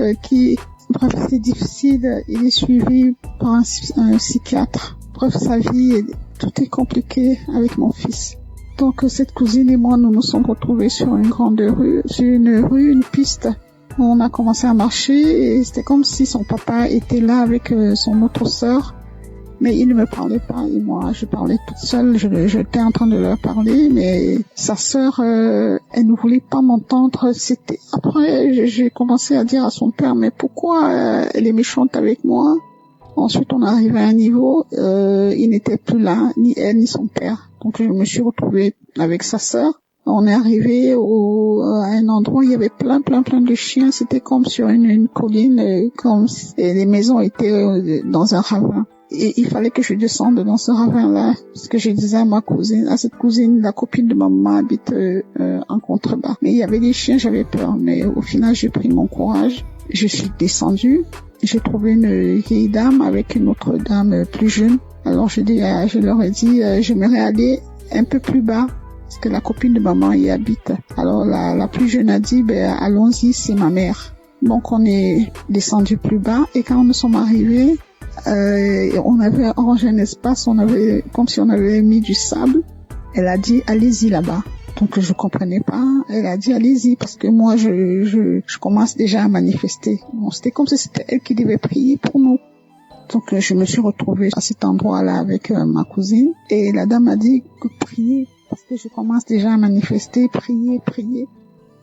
bref, c'est difficile. Il est suivi par un psychiatre. Bref, sa vie, tout est compliqué avec mon fils. Donc, cette cousine et moi, nous nous sommes retrouvés sur une grande rue, une piste. On a commencé à marcher et c'était comme si son papa était là avec son autre sœur. Mais il ne me parlait pas et moi je parlais toute seule, j'étais en train de leur parler, mais sa sœur, elle ne voulait pas m'entendre. Après j'ai commencé à dire à son père, mais pourquoi elle est méchante avec moi? Ensuite on est arrivé à un niveau, il n'était plus là, ni elle ni son père. Donc je me suis retrouvée avec sa sœur. On est arrivé à un endroit où il y avait plein de chiens. C'était comme sur une colline, et les maisons étaient dans un ravin. Et il fallait que je descende dans ce ravin-là, parce que je disais à cette cousine, la copine de maman habite en contrebas. Mais il y avait des chiens, j'avais peur. Mais au final, j'ai pris mon courage. Je suis descendue. J'ai trouvé une vieille dame avec une autre dame plus jeune. Alors je leur ai dit, j'aimerais aller un peu plus bas, parce que la copine de maman y habite. Alors la plus jeune a dit, allons-y, c'est ma mère. Donc on est descendu plus bas et quand nous sommes arrivés, on avait arrangé un espace, comme si on avait mis du sable. Elle a dit, allez-y là-bas. Donc je comprenais pas. Elle a dit, allez-y, parce que moi je commence déjà à manifester. Bon, c'était comme si c'était elle qui devait prier pour nous. Donc, je me suis retrouvée à cet endroit-là avec ma cousine. Et la dame m'a dit que prier, parce que je commence déjà à manifester, prier.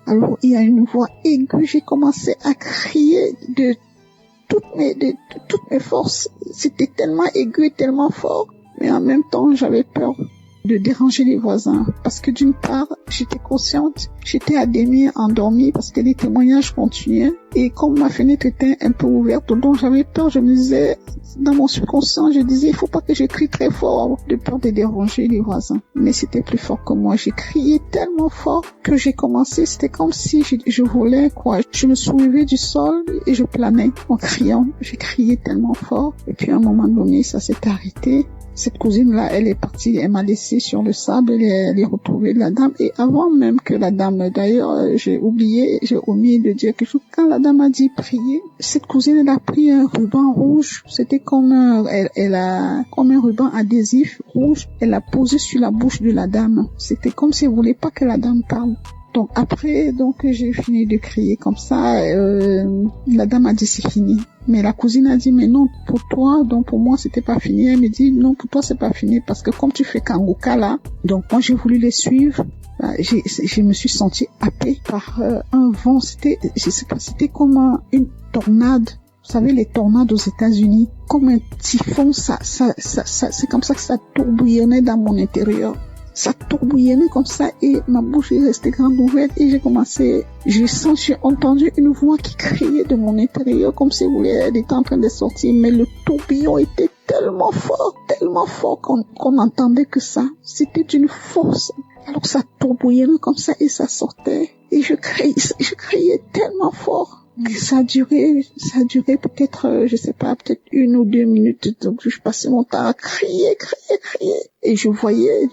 Alors, il y a une voix aiguë. J'ai commencé à crier de toutes mes forces. C'était tellement aigu et tellement fort. Mais en même temps, j'avais peur de déranger les voisins. Parce que d'une part, j'étais consciente, j'étais à demi endormie parce que les témoignages continuaient. Et comme ma fenêtre était un peu ouverte, donc j'avais peur, je me disais, dans mon subconscient, je disais, il faut pas que je crie très fort de peur de déranger les voisins. Mais c'était plus fort que moi. J'ai crié tellement fort que j'ai commencé, c'était comme si je volais, quoi. Je me soulevais du sol et je planais en criant. J'ai crié tellement fort. Et puis à un moment donné, ça s'est arrêté. Cette cousine-là, elle est partie, elle m'a laissé sur le sable, elle est retrouvée la dame. Et avant même que la dame, d'ailleurs, j'ai omis de dire quelque chose. Quand la dame a dit prier, cette cousine, elle a pris un ruban rouge. C'était comme comme un ruban adhésif rouge. Elle l'a posé sur la bouche de la dame. C'était comme si elle voulait pas que la dame parle. Donc après, j'ai fini de crier comme ça. La dame a dit c'est fini. Mais la cousine a dit mais non pour toi, donc pour moi c'était pas fini. Elle me dit non pour toi c'est pas fini parce que comme tu fais Kanguka là, donc moi j'ai voulu les suivre. Je me suis sentie happée par un vent. C'était comme une tornade. Vous savez les tornades aux États-Unis, comme un typhon. Ça c'est comme ça que ça tourbillonnait dans mon intérieur. Ça tourbillonnait comme ça et ma bouche est restée grande ouverte et j'ai entendu une voix qui criait de mon intérieur comme si elle était en train de sortir, mais le tourbillon était tellement fort qu'on entendait que ça. C'était d'une force. Alors ça tourbillonnait comme ça et ça sortait et je criais tellement fort. Que ça a duré peut-être, je sais pas, peut-être 1 ou 2 minutes. Donc, je passais mon temps à crier. Et je voyais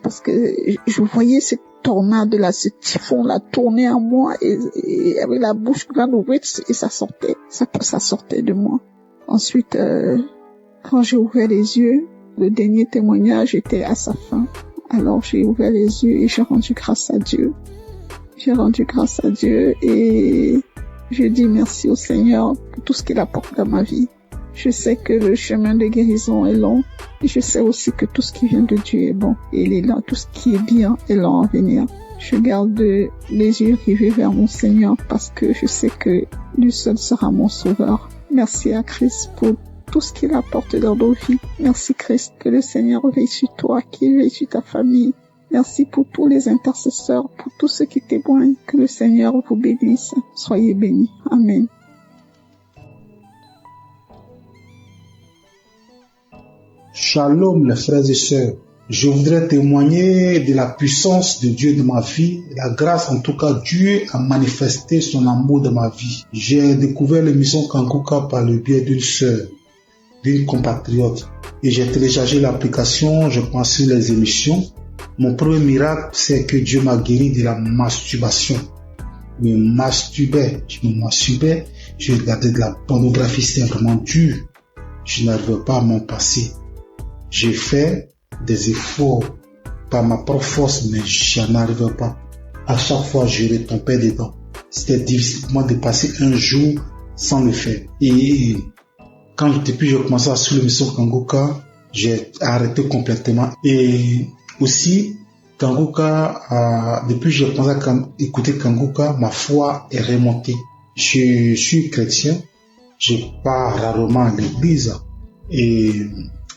cette tornade-là, ce typhon-là tourner en moi et avec la bouche grande ouverte et ça sortait de moi. Ensuite, quand j'ai ouvert les yeux, le dernier témoignage était à sa fin. Alors, j'ai ouvert les yeux et j'ai rendu grâce à Dieu. Et je dis merci au Seigneur pour tout ce qu'il apporte dans ma vie. Je sais que le chemin de guérison est long. Et je sais aussi que tout ce qui vient de Dieu est bon. Et il est là, tout ce qui est bien est long à venir. Je garde les yeux rivés vers mon Seigneur parce que je sais que lui seul sera mon sauveur. Merci à Christ pour tout ce qu'il apporte dans nos vies. Merci Christ, que le Seigneur veille sur toi, qu'il veille sur ta famille. Merci pour tous les intercesseurs, pour tous ceux qui témoignent. Que le Seigneur vous bénisse. Soyez bénis. Amen. Shalom les frères et sœurs. Je voudrais témoigner de la puissance de Dieu dans ma vie, la grâce en tout cas Dieu a manifesté son amour dans ma vie. J'ai découvert l'émission Kanguka par le biais d'une sœur, d'une compatriote, et j'ai téléchargé l'application, je pensais les émissions. Mon premier miracle, c'est que Dieu m'a guéri de la masturbation. Je me masturbais, je regardais de la pornographie, c'est vraiment dur. Je n'arrivais pas à m'en passer. J'ai fait des efforts par ma propre force, mais je n'arrivais pas. À chaque fois, je retombais dedans. C'était difficile pour moi de passer un jour sans le faire. Et depuis que j'ai commencé à suivre l'émission Kanguka, j'ai arrêté complètement. Et aussi, Kanguka, depuis que j'ai commencé à écouter Kanguka, ma foi est remontée. Je suis chrétien, je pars rarement à l'église et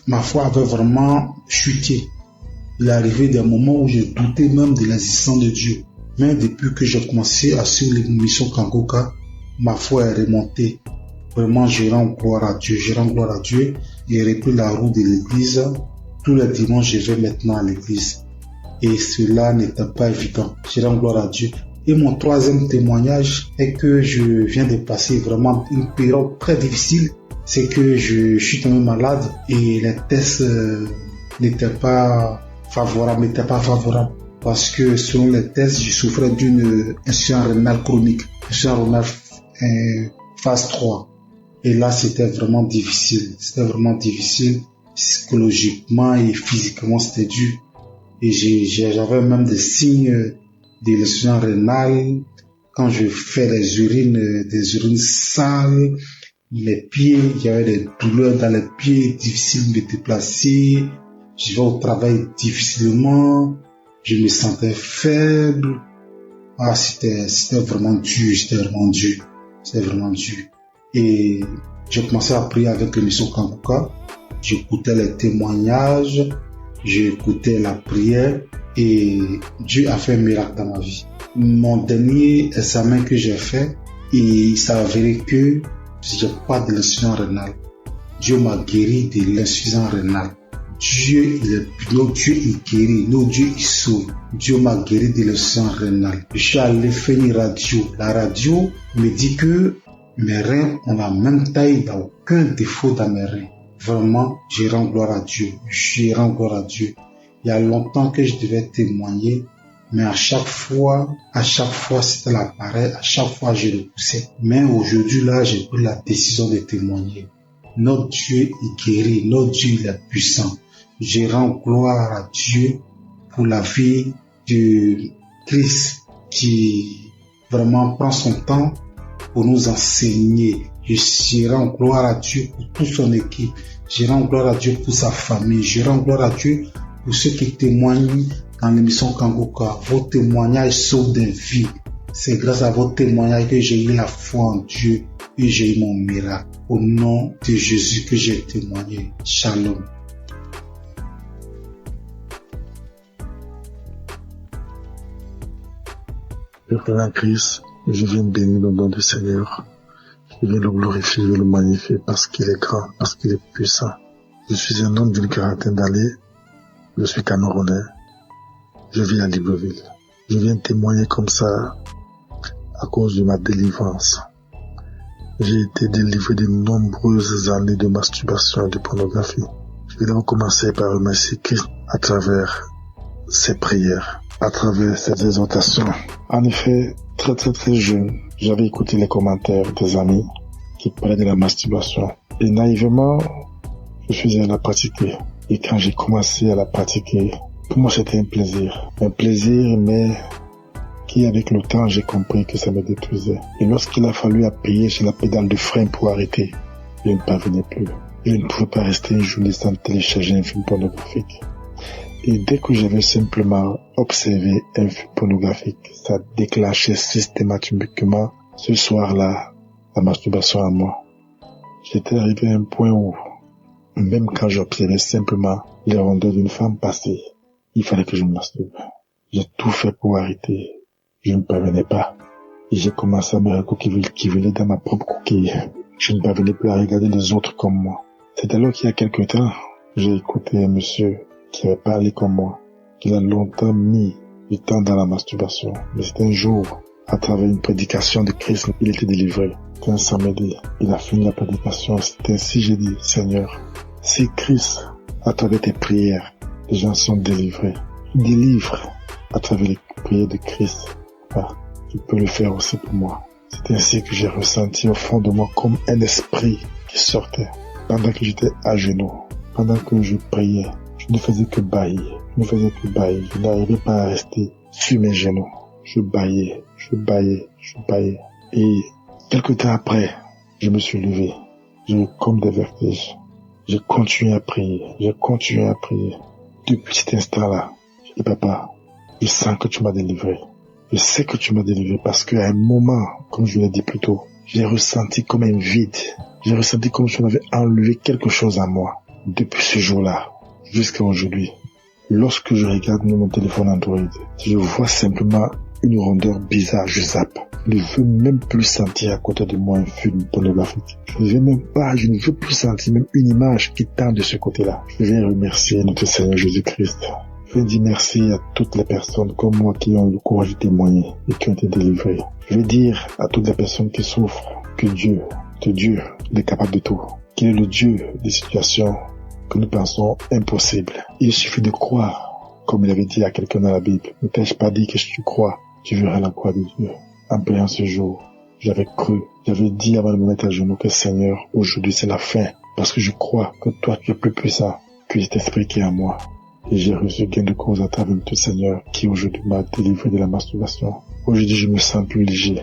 ma foi avait vraiment chuté. Il est arrivé des moments où je doutais même de l'existence de Dieu. Mais depuis que j'ai commencé à suivre l'émission Kanguka, ma foi est remontée. Vraiment, je rends gloire à Dieu. Et repris la route de l'église. Tous les dimanches, je vais maintenant à l'église. Et cela n'était pas évident. Je rends gloire à Dieu. Et mon troisième témoignage est que je viens de passer vraiment une période très difficile. C'est que je suis tombé malade et les tests n'étaient pas favorables. Parce que selon les tests, je souffrais d'une insuffisance rénale chronique. Insuffisance rénale phase 3. Et là, c'était vraiment difficile. Psychologiquement et physiquement, c'était dur. Et j'avais même des signes de l'insuffisance rénale. Quand je fais des urines sales, Les pieds, il y avait des douleurs dans les pieds, difficile de me déplacer. Je vais au travail difficilement. Je me sentais faible. Ah, c'était vraiment dur, c'était vraiment dur. Et j'ai commencé à prier avec l'émission Kanguka. J'écoutais les témoignages, j'écoutais la prière et Dieu a fait un miracle dans ma vie. Mon dernier examen que j'ai fait, il s'est avéré que j'ai pas de l'insuffisance rénale. Dieu m'a guéri de l'insuffisance rénale. Notre Dieu il guérit, notre Dieu il sauve. Dieu m'a guéri de l'insuffisance rénale. Je suis allé faire une radio. La radio me dit que mes reins ont la même taille, il n'y a aucun défaut dans mes reins. Vraiment, je rends gloire à Dieu. Je rends gloire à Dieu. Il y a longtemps que je devais témoigner, mais à chaque fois, c'était l'appareil, à chaque fois, je repoussais. Mais aujourd'hui, là, j'ai pris la décision de témoigner. Notre Dieu, il guérit. Notre Dieu, il est puissant. Je rends gloire à Dieu pour la vie de Christ qui vraiment prend son temps pour nous enseigner. Je rends gloire à Dieu pour toute son équipe. Je rends gloire à Dieu pour sa famille. Je rends gloire à Dieu pour ceux qui témoignent dans l'émission Kanguka. Vos témoignages sauvent des vies. C'est grâce à vos témoignages que j'ai eu la foi en Dieu et j'ai eu mon miracle. Au nom de Jésus que j'ai témoigné. Shalom. Père en Christ, je viens bénir le nom du Seigneur. Je viens le glorifier, je le magnifier parce qu'il est grand, parce qu'il est puissant. Je suis un homme d'une quarantaine d'années. Je suis Camerounais. Je vis à Libreville. Je viens témoigner comme ça à cause de ma délivrance. J'ai été délivré de nombreuses années de masturbation et de pornographie. Je vais d'abord commencer par remercier Christ à travers ses prières, à travers ses exhortations. En effet, très jeune, j'avais écouté les commentaires des amis qui parlaient de la masturbation. Et naïvement, je faisais la pratiquer. Et quand j'ai commencé à la pratiquer, pour moi c'était un plaisir. Un plaisir, mais qui avec le temps, j'ai compris que ça me détruisait. Et lorsqu'il a fallu appuyer sur la pédale de frein pour arrêter, je ne parvenais plus. Je ne pouvais pas rester une journée sans télécharger un film pornographique. Et dès que j'avais simplement observé un film pornographique, ça déclenchait systématiquement ce soir-là la masturbation à moi. J'étais arrivé à un point où, même quand j'observais simplement les rondeurs d'une femme passer, il fallait que je me masturbe. J'ai tout fait pour arrêter. Je ne parvenais pas. Et j'ai commencé à me recoquiller dans ma propre coquille. Je ne parvenais plus à regarder les autres comme moi. C'est alors qu'il y a quelque temps, j'ai écouté un monsieur qui avait parlé comme moi, qu'il a longtemps mis du temps dans la masturbation. Mais c'était un jour, à travers une prédication de Christ, il était délivré. C'était un samedi. Il a fini la prédication. C'était ainsi, j'ai dit, Seigneur, si Christ, à travers tes prières, les gens sont délivrés, délivre à travers les prières de Christ. Ah, tu peux le faire aussi pour moi. C'est ainsi que j'ai ressenti au fond de moi comme un esprit qui sortait. Pendant que j'étais à genoux, pendant que je priais, je ne faisais que bâillir. Je n'arrivais pas à rester sur mes genoux. Je bâillais. Et quelque temps après, je me suis levé. J'ai eu comme des vertiges. J'ai continué à prier. Depuis cet instant-là, je dis, papa, je sens que tu m'as délivré. Je sais que tu m'as délivré parce qu'à un moment, comme je l'ai dit plus tôt, j'ai ressenti comme un vide. J'ai ressenti comme si on avait enlevé quelque chose à moi. Depuis ce jour-là, jusqu'à aujourd'hui, lorsque je regarde mon téléphone Android, je vois simplement une rondeur bizarre, je zappe. Je ne veux même plus sentir à côté de moi un film pornographique. Je ne veux plus sentir même une image qui tend de ce côté-là. Je vais remercier notre Seigneur Jésus-Christ. Je vais dire merci à toutes les personnes comme moi qui ont eu le courage de témoigner et qui ont été délivrées. Je vais dire à toutes les personnes qui souffrent que Dieu est capable de tout. Qu'il est le Dieu des situations que nous pensons impossibles. Il suffit de croire, comme il avait dit à quelqu'un dans la Bible. Ne t'ai-je pas dit que si tu crois, tu verras la gloire de Dieu. En priant ce jour, j'avais cru, j'avais dit avant de me mettre à genoux que Seigneur, aujourd'hui c'est la fin, parce que je crois que toi tu es plus puissant que cet esprit qui est en moi. Et j'ai reçu gain de cause à travers notre Seigneur qui aujourd'hui m'a délivré de la masturbation. Aujourd'hui je me sens plus léger.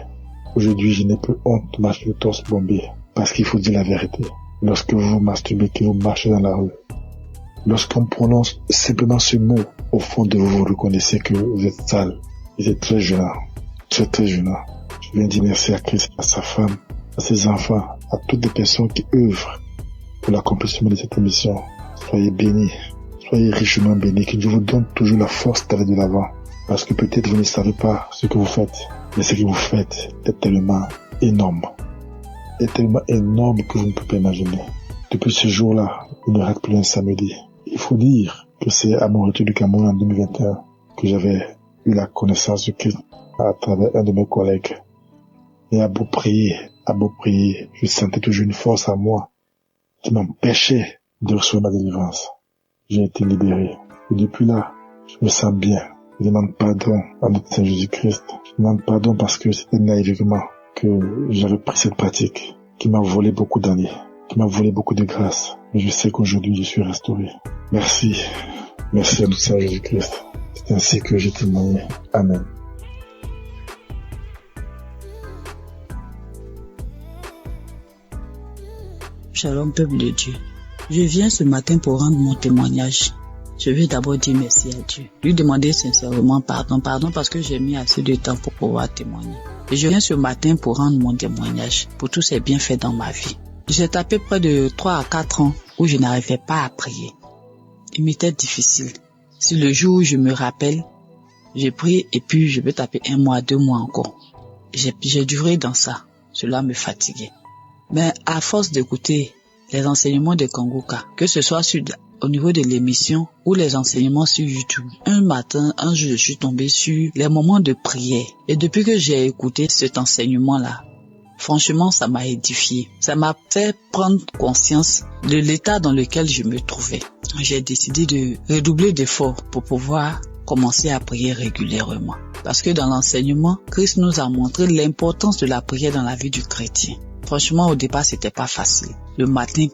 Aujourd'hui je n'ai plus honte de marcher le torse bombé. Parce qu'il faut dire la vérité. Lorsque vous vous masturbez, que vous marchez dans la rue, lorsqu'on prononce simplement ce mot, au fond de vous, vous reconnaissez que vous êtes sale. Vous êtes très gênant. Très très gênant. Je viens dire merci à Christ, à sa femme, à ses enfants, à toutes les personnes qui œuvrent pour l'accomplissement de cette émission. Soyez bénis. Soyez richement bénis. Que Dieu vous donne toujours la force d'aller de l'avant. Parce que peut-être vous ne savez pas ce que vous faites. Mais ce que vous faites est tellement énorme. Est tellement énorme que vous ne pouvez pas imaginer. Depuis ce jour-là, il ne rate plus un samedi. Il faut dire que c'est à mon retour du Cameroun en 2021 que j'avais eu la connaissance de Christ à travers un de mes collègues. Et à beau prier, je sentais toujours une force en moi qui m'empêchait de recevoir ma délivrance. J'ai été libéré. Et depuis là, je me sens bien. Je demande pardon à notre Seigneur Jésus-Christ. Je demande pardon parce que c'était naïvement que j'avais pris cette pratique qui m'a volé beaucoup d'années, qui m'a volé beaucoup de grâce. Mais je sais qu'aujourd'hui, je suis restauré. Merci. Merci à notre Seigneur Jésus-Christ. C'est ainsi que j'ai témoigné. Amen. Shalom, peuple de Dieu. Je viens ce matin pour rendre mon témoignage. Je veux d'abord dire merci à Dieu. Lui demander sincèrement pardon parce que j'ai mis assez de temps pour pouvoir témoigner. Et je viens ce matin pour rendre mon témoignage pour tous ces bienfaits dans ma vie. J'ai tapé près de 3 à 4 ans où je n'arrivais pas à prier. Il m'était difficile. Si le jour où je me rappelle, j'ai prié et puis je vais taper 1 mois, 2 mois encore. J'ai duré dans ça. Cela me fatiguait. Mais à force d'écouter les enseignements de Kanguka, que ce soit au niveau de l'émission ou les enseignements sur YouTube, un jour, je suis tombé sur les moments de prière. Et depuis que j'ai écouté cet enseignement-là, franchement, ça m'a édifié. Ça m'a fait prendre conscience de l'état dans lequel je me trouvais. J'ai décidé de redoubler d'efforts pour pouvoir commencer à prier régulièrement. Parce que dans l'enseignement, Christ nous a montré l'importance de la prière dans la vie du chrétien. Franchement, au départ, c'était pas facile. Le matin,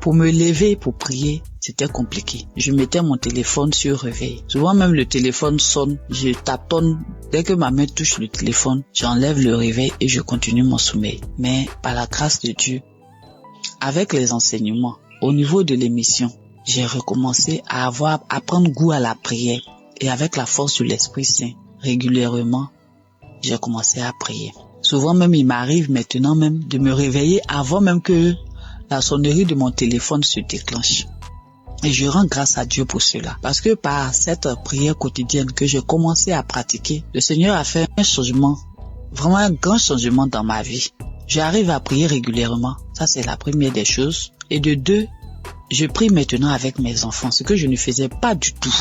pour me lever pour prier, c'était compliqué. Je mettais mon téléphone sur réveil. Souvent même le téléphone sonne, je taponne. Dès que ma main touche le téléphone, j'enlève le réveil et je continue mon sommeil. Mais par la grâce de Dieu, avec les enseignements, au niveau de l'émission, j'ai recommencé à prendre goût à la prière. Et avec la force de l'Esprit Saint, régulièrement, j'ai commencé à prier. Souvent même, il m'arrive maintenant même de me réveiller avant même que la sonnerie de mon téléphone se déclenche. Et je rends grâce à Dieu pour cela. Parce que par cette prière quotidienne que j'ai commencé à pratiquer, le Seigneur a fait un changement, vraiment un grand changement dans ma vie. J'arrive à prier régulièrement. Ça, c'est la première des choses. Et de 2, je prie maintenant avec mes enfants, ce que je ne faisais pas du tout.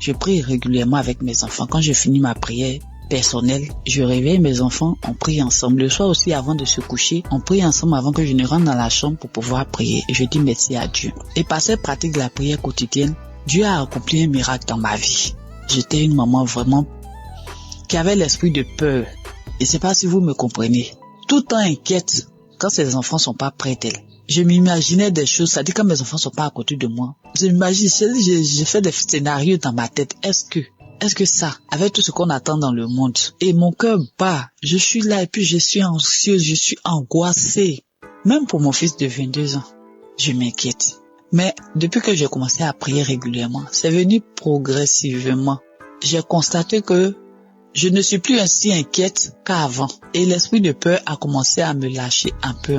Je prie régulièrement avec mes enfants. Quand je finis ma prière personnelle, je réveille mes enfants, on prie ensemble. Le soir aussi, avant de se coucher, on prie ensemble avant que je ne rentre dans la chambre pour pouvoir prier. Et je dis merci à Dieu. Et par cette pratique de la prière quotidienne, Dieu a accompli un miracle dans ma vie. J'étais une maman vraiment qui avait l'esprit de peur. Et c'est pas si vous me comprenez. Tout le temps inquiète quand ses enfants sont pas près d'elle. Je m'imaginais des choses, ça dit quand mes enfants sont pas à côté de moi. Je m'imagine, j'ai fait des scénarios dans ma tête. Est-ce que ça, avec tout ce qu'on attend dans le monde, et mon cœur bat, je suis là et puis je suis anxieuse, je suis angoissée. Même pour mon fils de 22 ans, je m'inquiète. Mais depuis que j'ai commencé à prier régulièrement, c'est venu progressivement. J'ai constaté que je ne suis plus ainsi inquiète qu'avant. Et l'esprit de peur a commencé à me lâcher un peu.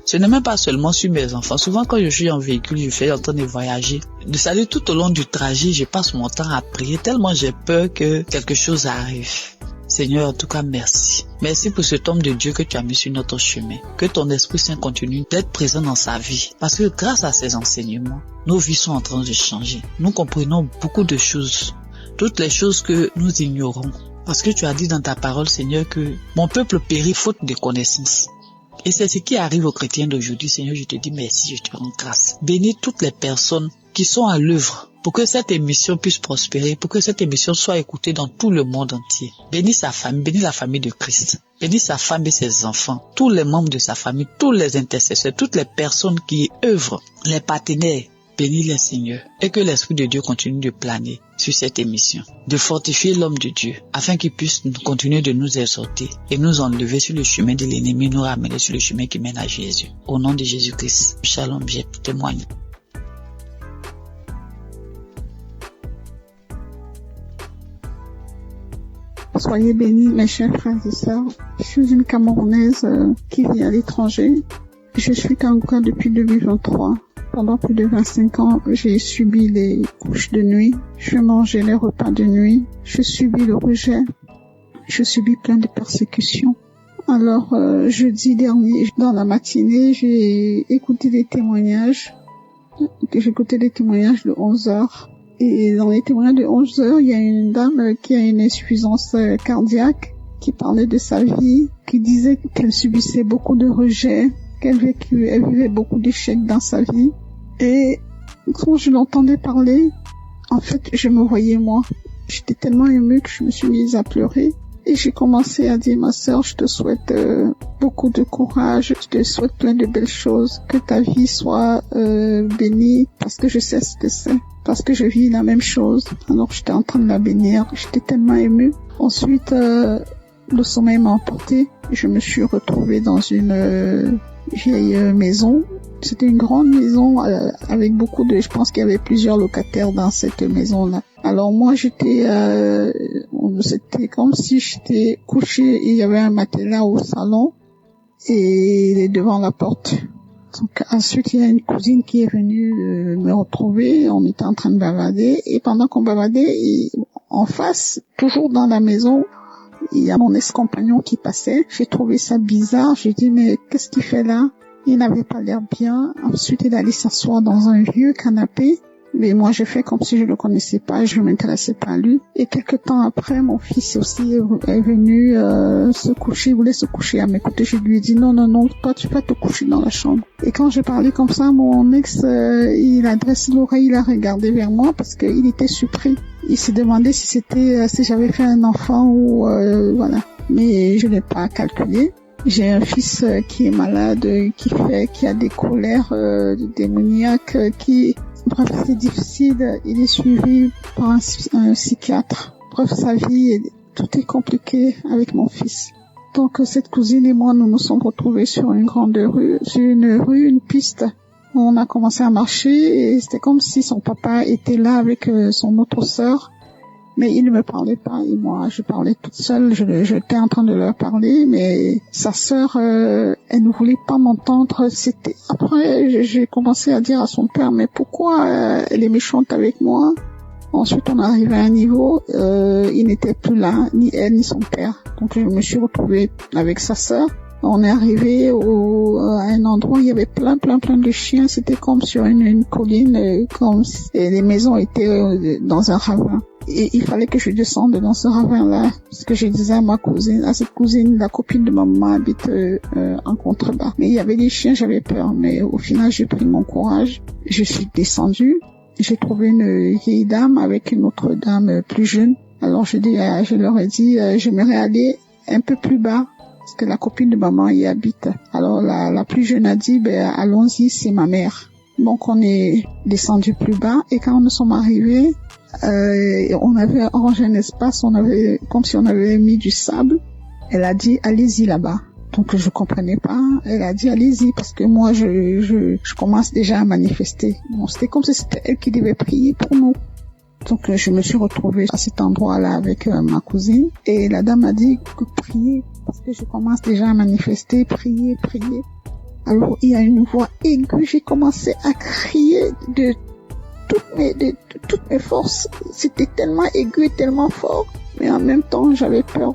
Ce n'est même pas seulement sur mes enfants. Souvent quand je suis en véhicule, je suis en train de voyager. C'est-à-dire tout au long du trajet, je passe mon temps à prier tellement j'ai peur que quelque chose arrive. Seigneur, en tout cas, merci. Merci pour cet homme de Dieu que tu as mis sur notre chemin. Que ton Esprit Saint continue d'être présent dans sa vie. Parce que grâce à ces enseignements, nos vies sont en train de changer. Nous comprenons beaucoup de choses. Toutes les choses que nous ignorons. Parce que tu as dit dans ta parole, Seigneur, que mon peuple périt faute de connaissance. Et c'est ce qui arrive aux chrétiens d'aujourd'hui. Seigneur, je te dis merci, je te rends grâce. Bénis toutes les personnes qui sont à l'œuvre pour que cette émission puisse prospérer, pour que cette émission soit écoutée dans tout le monde entier. Bénis sa famille, bénis la famille de Christ. Bénis sa femme et ses enfants, tous les membres de sa famille, tous les intercesseurs, toutes les personnes qui œuvrent, les partenaires bénis les Seigneur et que l'Esprit de Dieu continue de planer sur cette émission, de fortifier l'homme de Dieu afin qu'il puisse continuer de nous exhorter et nous enlever sur le chemin de l'ennemi, nous ramener sur le chemin qui mène à Jésus. Au nom de Jésus-Christ, shalom, j'ai témoigné. Soyez bénis, mes chers frères et sœurs. Je suis une Camerounaise qui vit à l'étranger. Je suis Kanguka depuis 2023. Pendant plus de 25 ans, j'ai subi les couches de nuit. Je mangeais les repas de nuit. Je subis le rejet. Je subis plein de persécutions. Alors, jeudi dernier, dans la matinée, j'ai écouté des témoignages. J'ai écouté des témoignages de 11 heures. Et dans les témoignages de 11 heures, il y a une dame qui a une insuffisance cardiaque, qui parlait de sa vie, qui disait qu'elle subissait beaucoup de rejets, qu'elle vivait beaucoup d'échecs dans sa vie. Et quand je l'entendais parler, en fait, je me voyais moi. J'étais tellement émue que je me suis mise à pleurer. Et j'ai commencé à dire, ma sœur, je te souhaite beaucoup de courage, je te souhaite plein de belles choses, que ta vie soit bénie, parce que je sais ce que c'est, parce que je vis la même chose. Alors j'étais en train de la bénir, j'étais tellement émue. Ensuite, le sommeil m'a emporté, je me suis retrouvée dans une vieille maison. C'était une grande maison avec beaucoup de... Je pense qu'il y avait plusieurs locataires dans cette maison-là. Alors moi, c'était comme si j'étais couchée, il y avait un matelas au salon et devant la porte. Donc ensuite, il y a une cousine qui est venue me retrouver, on était en train de bavader et pendant qu'on bavadait, en face, toujours dans la maison, il y a mon ex-compagnon qui passait. J'ai trouvé ça bizarre, j'ai dit mais qu'est-ce qu'il fait là? Il n'avait pas l'air bien. Ensuite, il allait s'asseoir dans un vieux canapé. Mais moi, j'ai fait comme si je le connaissais pas, je m'intéressais pas à lui. Et quelque temps après, mon fils aussi est venu se coucher, il voulait se coucher à mes côtés. Je lui ai dit non, toi tu vas te coucher dans la chambre. Et quand j'ai parlé comme ça, mon ex, il a dressé l'oreille, il a regardé vers moi parce qu'il était surpris. Il s'est demandé si j'avais fait un enfant ou voilà. Mais je n'ai pas calculé. J'ai un fils qui est malade, qui a des colères démoniaques, bref, c'est difficile. Il est suivi par un psychiatre. Bref, sa vie, tout est compliqué avec mon fils. Donc, cette cousine et moi, nous nous sommes retrouvés sur une grande rue, une piste. On a commencé à marcher et c'était comme si son papa était là avec son autre sœur. Mais il ne me parlait pas et moi, je parlais toute seule. J'étais en train de leur parler, mais sa sœur, elle ne voulait pas m'entendre. Après, j'ai commencé à dire à son père, mais pourquoi elle est méchante avec moi? Ensuite, on est arrivé à un niveau, il n'était plus là, ni elle ni son père. Donc, je me suis retrouvée avec sa sœur. On est arrivé à un endroit où il y avait plein de chiens. C'était comme sur une colline, et les maisons étaient dans un ravin. Et il fallait que je descende dans ce ravin-là, parce que je disais à cette cousine, la copine de maman habite en contrebas. Mais il y avait des chiens, j'avais peur. Mais au final, j'ai pris mon courage. Je suis descendue. J'ai trouvé une vieille dame avec une autre dame plus jeune. Alors je leur ai dit, j'aimerais aller un peu plus bas, parce que la copine de maman y habite. Alors la plus jeune a dit, allons-y, c'est ma mère. Donc on est descendu plus bas et quand nous sommes arrivés, on avait arrangé un espace, comme si on avait mis du sable. Elle a dit, allez-y là-bas. Donc je comprenais pas. Elle a dit, allez-y, parce que moi je commence déjà à manifester. Bon, c'était comme si c'était elle qui devait prier pour nous. Donc je me suis retrouvée à cet endroit-là avec ma cousine et la dame a dit que prier, parce que je commence déjà à manifester, prier. Alors il y a une voix aiguë, j'ai commencé à crier de toutes mes forces. C'était tellement aigu et tellement fort, mais en même temps j'avais peur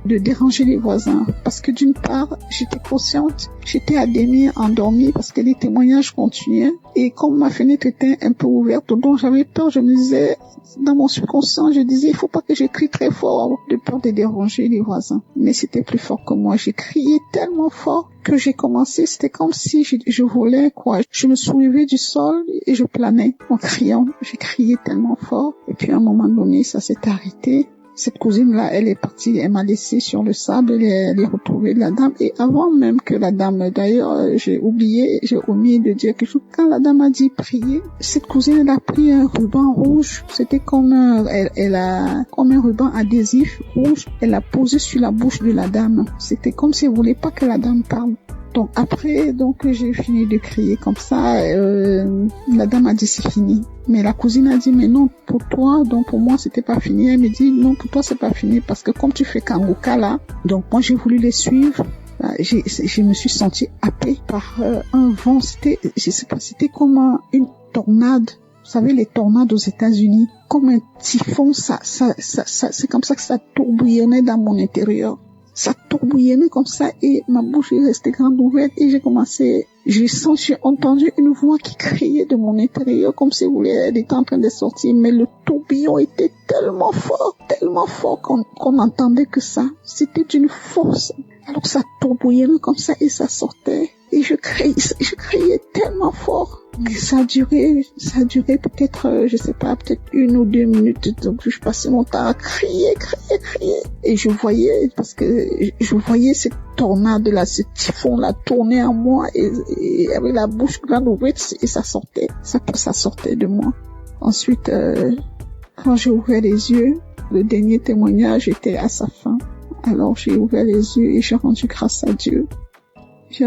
de déranger les voisins, parce que d'une part j'étais consciente, j'étais à demi endormie parce que les témoignages continuaient et comme ma fenêtre était un peu ouverte, donc j'avais peur. Je me disais, dans mon subconscient, je disais, il faut pas que je crie très fort de peur de déranger les voisins. Mais c'était plus fort que moi. J'ai crié tellement fort que j'ai commencé, c'était comme si je volais, quoi. Je me soulevais du sol et je planais en criant. J'ai crié tellement fort. Et puis à un moment donné, ça s'est arrêté. Cette cousine-là, elle est partie, elle m'a laissé sur le sable, elle est retrouvée la dame. Et avant même que la dame, d'ailleurs, j'ai omis de dire quelque chose. Quand la dame a dit prier, cette cousine, elle a pris un ruban rouge. C'était comme comme un ruban adhésif rouge. Elle l'a posé sur la bouche de la dame. C'était comme si elle voulait pas que la dame parle. Donc après, j'ai fini de crier comme ça. La dame a dit c'est fini. Mais la cousine a dit mais non, pour toi, donc pour moi c'était pas fini. Elle me dit non, pour toi c'est pas fini parce que comme tu fais Kangoka là, donc moi j'ai voulu les suivre. Je me suis sentie happée par un vent. C'était comme une tornade. Vous savez, les tornades aux États-Unis, comme un typhon, c'est comme ça que ça tourbillonnait dans mon intérieur. Ça tourbillonnait comme ça et ma bouche est restée grande ouverte et j'ai entendu une voix qui criait de mon intérieur comme si elle était en train de sortir, mais le tourbillon était tellement fort qu'on entendait que ça. C'était d'une force. Alors ça tourbillonnait comme ça et ça sortait. Et je criais tellement fort. Et ça a duré peut-être, je sais pas, peut-être 1 ou 2 minutes. Donc, je passais mon temps à crier. Et je voyais cette tornade-là, ce typhon-là tourner en moi et avec la bouche grande ouverte et ça sortait. Ça sortait de moi. Ensuite, quand j'ai ouvert les yeux, le dernier témoignage était à sa fin. Alors, j'ai ouvert les yeux et j'ai rendu grâce à Dieu. Et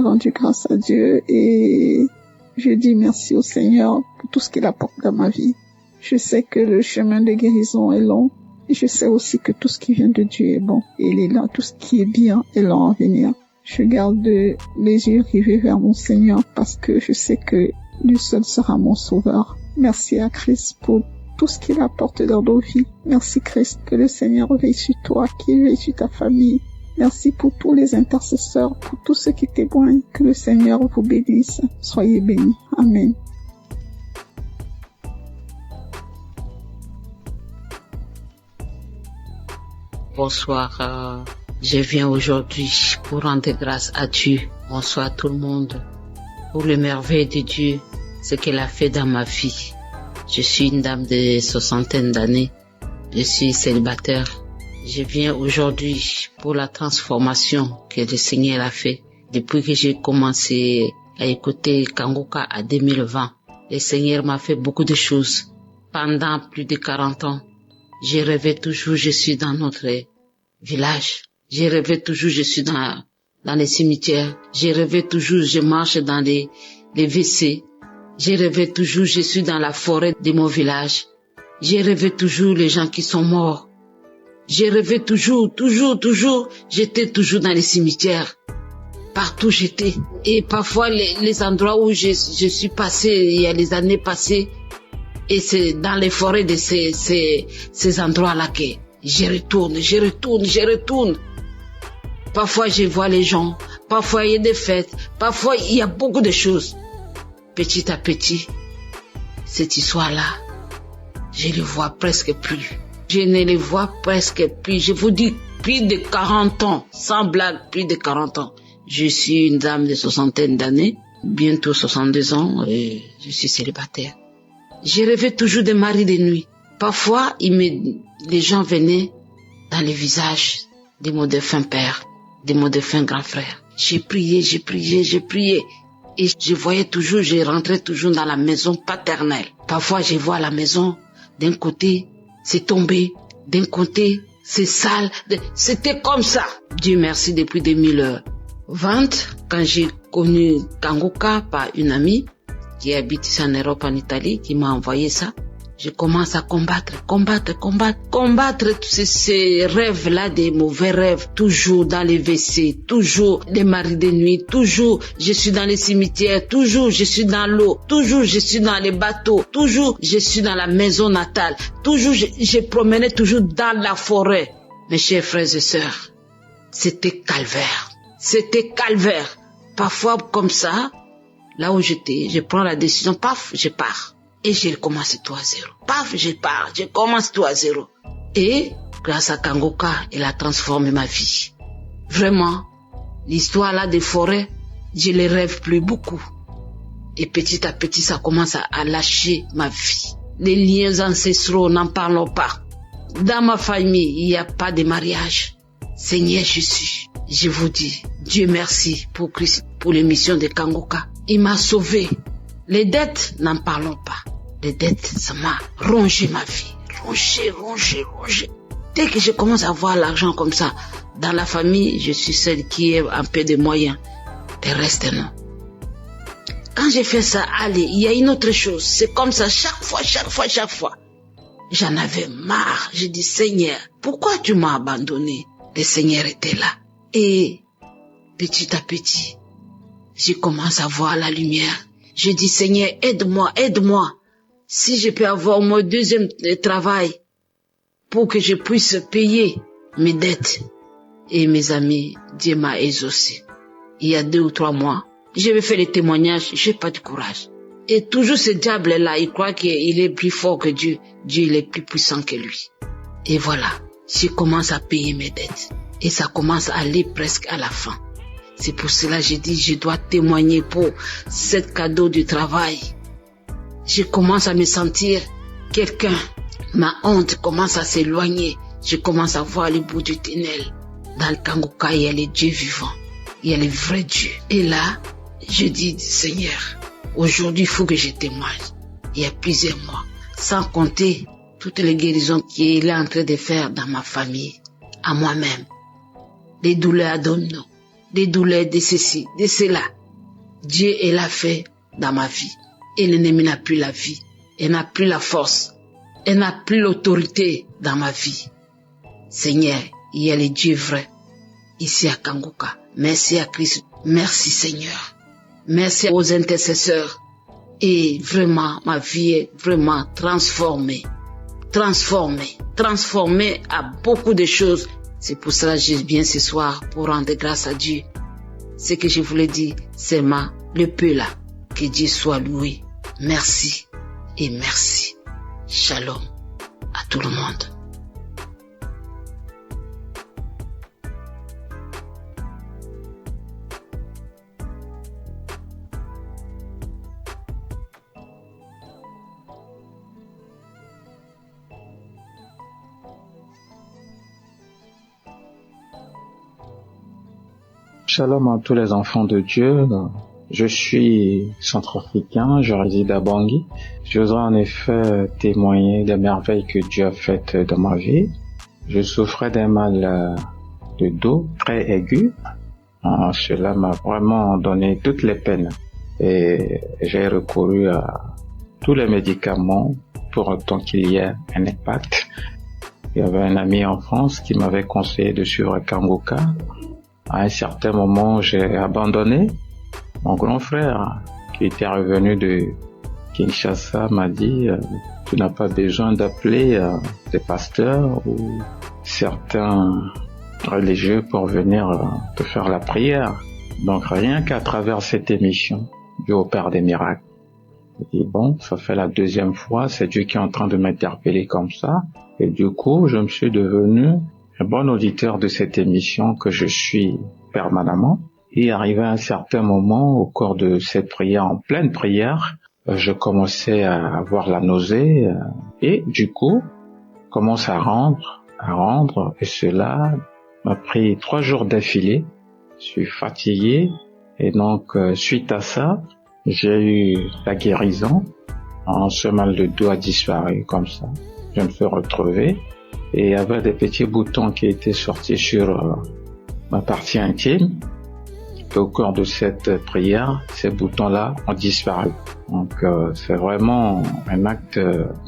je dis merci au Seigneur pour tout ce qu'il apporte dans ma vie. Je sais que le chemin de guérison est long et je sais aussi que tout ce qui vient de Dieu est bon. Et il est là, tout ce qui est bien est long à venir. Je garde les yeux rivés vers mon Seigneur parce que je sais que lui seul sera mon sauveur. Merci à Christ pour tout ce qu'il apporte dans nos vies. Merci Christ, que le Seigneur veille sur toi, qu'il veille sur ta famille. Merci pour tous les intercesseurs, pour tous ceux qui témoignent. Que le Seigneur vous bénisse. Soyez bénis. Amen. Bonsoir. Je viens aujourd'hui pour rendre grâce à Dieu. Bonsoir tout le monde. Pour les merveilles de Dieu, ce qu'il a fait dans ma vie. Je suis une dame de 60 d'années. Je suis célibataire. Je viens aujourd'hui pour la transformation que le Seigneur a fait. Depuis que j'ai commencé à écouter Kangoka en 2020, le Seigneur m'a fait beaucoup de choses. Pendant plus de 40 ans, j'ai rêvé toujours, je suis dans notre village. J'ai rêvé toujours, je suis dans les cimetières. J'ai rêvé toujours, je marche dans les WC. J'ai rêvé toujours, je suis dans la forêt de mon village. J'ai rêvé toujours les gens qui sont morts. J'ai rêvé toujours, j'étais toujours dans les cimetières. Partout j'étais. Et parfois les endroits où je suis passé, il y a les années passées, et c'est dans les forêts de ces endroits-là que je retourne. Parfois je vois les gens, parfois il y a des fêtes, parfois il y a beaucoup de choses. Petit à petit, cette histoire-là, je ne vois presque plus. Je ne les vois presque plus. Je vous dis, plus de 40 ans. Sans blague, plus de 40 ans. Je suis une dame de 60 d'années. Bientôt 62 ans. Et je suis célibataire. Je rêvais toujours de mari de nuit. Parfois, les gens venaient dans les visages de mon défunt père, de mon défunt grand frère. J'ai prié. Et je voyais toujours, je rentrais toujours dans la maison paternelle. Parfois, je vois la maison d'un côté, c'est tombé, d'un côté, c'est sale. C'était comme ça. Dieu merci, depuis 2020, quand j'ai connu Kangoka par une amie qui habite ici en Europe, en Italie, qui m'a envoyé ça, je commence à combattre tous ces rêves-là, des mauvais rêves, toujours dans les WC, toujours des maris de nuit, toujours je suis dans les cimetières, toujours je suis dans l'eau, toujours je suis dans les bateaux, toujours je suis dans la maison natale, toujours je promenais toujours dans la forêt. Mes chers frères et sœurs, c'était calvaire. Parfois comme ça, là où j'étais, je prends la décision, paf, je pars. Et j'ai commencé tout à zéro. Paf, je commence tout à zéro. Et grâce à Kangoka, elle a transformé ma vie. Vraiment, l'histoire là des forêts, je les rêve plus beaucoup. Et petit à petit, ça commence à lâcher ma vie. Les liens ancestraux, n'en parlons pas. Dans ma famille, il n'y a pas de mariage. Seigneur Jésus, je vous dis, Dieu merci pour Christ, pour l'émission de Kangoka. Il m'a sauvé. Les dettes, n'en parlons pas. Les dettes, ça m'a rongé ma vie. Rongé. Dès que je commence à voir l'argent comme ça, dans la famille, je suis celle qui a un peu de moyens. Le reste, non. Quand j'ai fait ça, allez, il y a une autre chose. C'est comme ça, chaque fois. J'en avais marre. J'ai dit, Seigneur, pourquoi tu m'as abandonné? Le Seigneur était là. Et petit à petit, je commence à voir la lumière. Je dis, Seigneur, aide-moi. Si je peux avoir mon deuxième travail pour que je puisse payer mes dettes. Et mes amis, Dieu m'a exaucé. Il y a 2 ou 3 mois, je vais faire les témoignages, j'ai pas de courage. Et toujours ce diable-là, il croit qu'il est plus fort que Dieu. Dieu, il est plus puissant que lui. Et voilà, je commence à payer mes dettes. Et ça commence à aller presque à la fin. C'est pour cela que j'ai dit, je dois témoigner pour ce cadeau du travail. Je commence à me sentir quelqu'un. Ma honte commence à s'éloigner. Je commence à voir le bout du tunnel. Dans le Kangoka, il y a les dieux vivants. Il y a les vrais dieux. Et là, je dis, Seigneur, aujourd'hui, il faut que je témoigne. Il y a plusieurs mois. Sans compter toutes les guérisons qu'il est en train de faire dans ma famille, à moi-même. Des douleurs abdominaux, des douleurs de ceci, de cela. Dieu, il a fait dans ma vie. Et l'ennemi n'a plus la vie. Il n'a plus la force. Il n'a plus l'autorité dans ma vie. Seigneur, il y a les dieux vrais ici à Kangoka. Merci à Christ. Merci Seigneur. Merci aux intercesseurs. Et vraiment, ma vie est vraiment transformée à beaucoup de choses. C'est pour cela que je viens ce soir pour rendre grâce à Dieu. Ce que je voulais dire, c'est le peu là. Que Dieu soit loué. Merci et merci. Shalom à tout le monde. Shalom à tous les enfants de Dieu. Je suis centrafricain, je réside à Bangui. Je voudrais en effet témoigner des merveilles que Dieu a faites dans ma vie. Je souffrais d'un mal de dos très aigu. Cela m'a vraiment donné toutes les peines. Et j'ai recouru à tous les médicaments pour autant qu'il y ait un impact. Il y avait un ami en France qui m'avait conseillé de suivre Kangoka. À un certain moment, j'ai abandonné. Mon grand frère, qui était revenu de Kinshasa, m'a dit « Tu n'as pas besoin d'appeler des pasteurs ou certains religieux pour venir te faire la prière. » Donc rien qu'à travers cette émission, Dieu opère des miracles. J'ai dit bon, ça fait la 2e fois, c'est Dieu qui est en train de m'interpeller comme ça. Et du coup, je me suis devenu un bon auditeur de cette émission que je suis permanemment. Et arrivé à un certain moment, au cours de cette prière, en pleine prière, je commençais à avoir la nausée et du coup, commence à rendre, et cela m'a pris 3 jours d'affilée. Je suis fatigué et donc suite à ça, j'ai eu la guérison. Ce mal de dos a disparu comme ça. Je me suis retrouvé et il y avait des petits boutons qui étaient sortis sur ma partie intime. Et au cours de cette prière, ces boutons-là ont disparu. Donc c'est vraiment un acte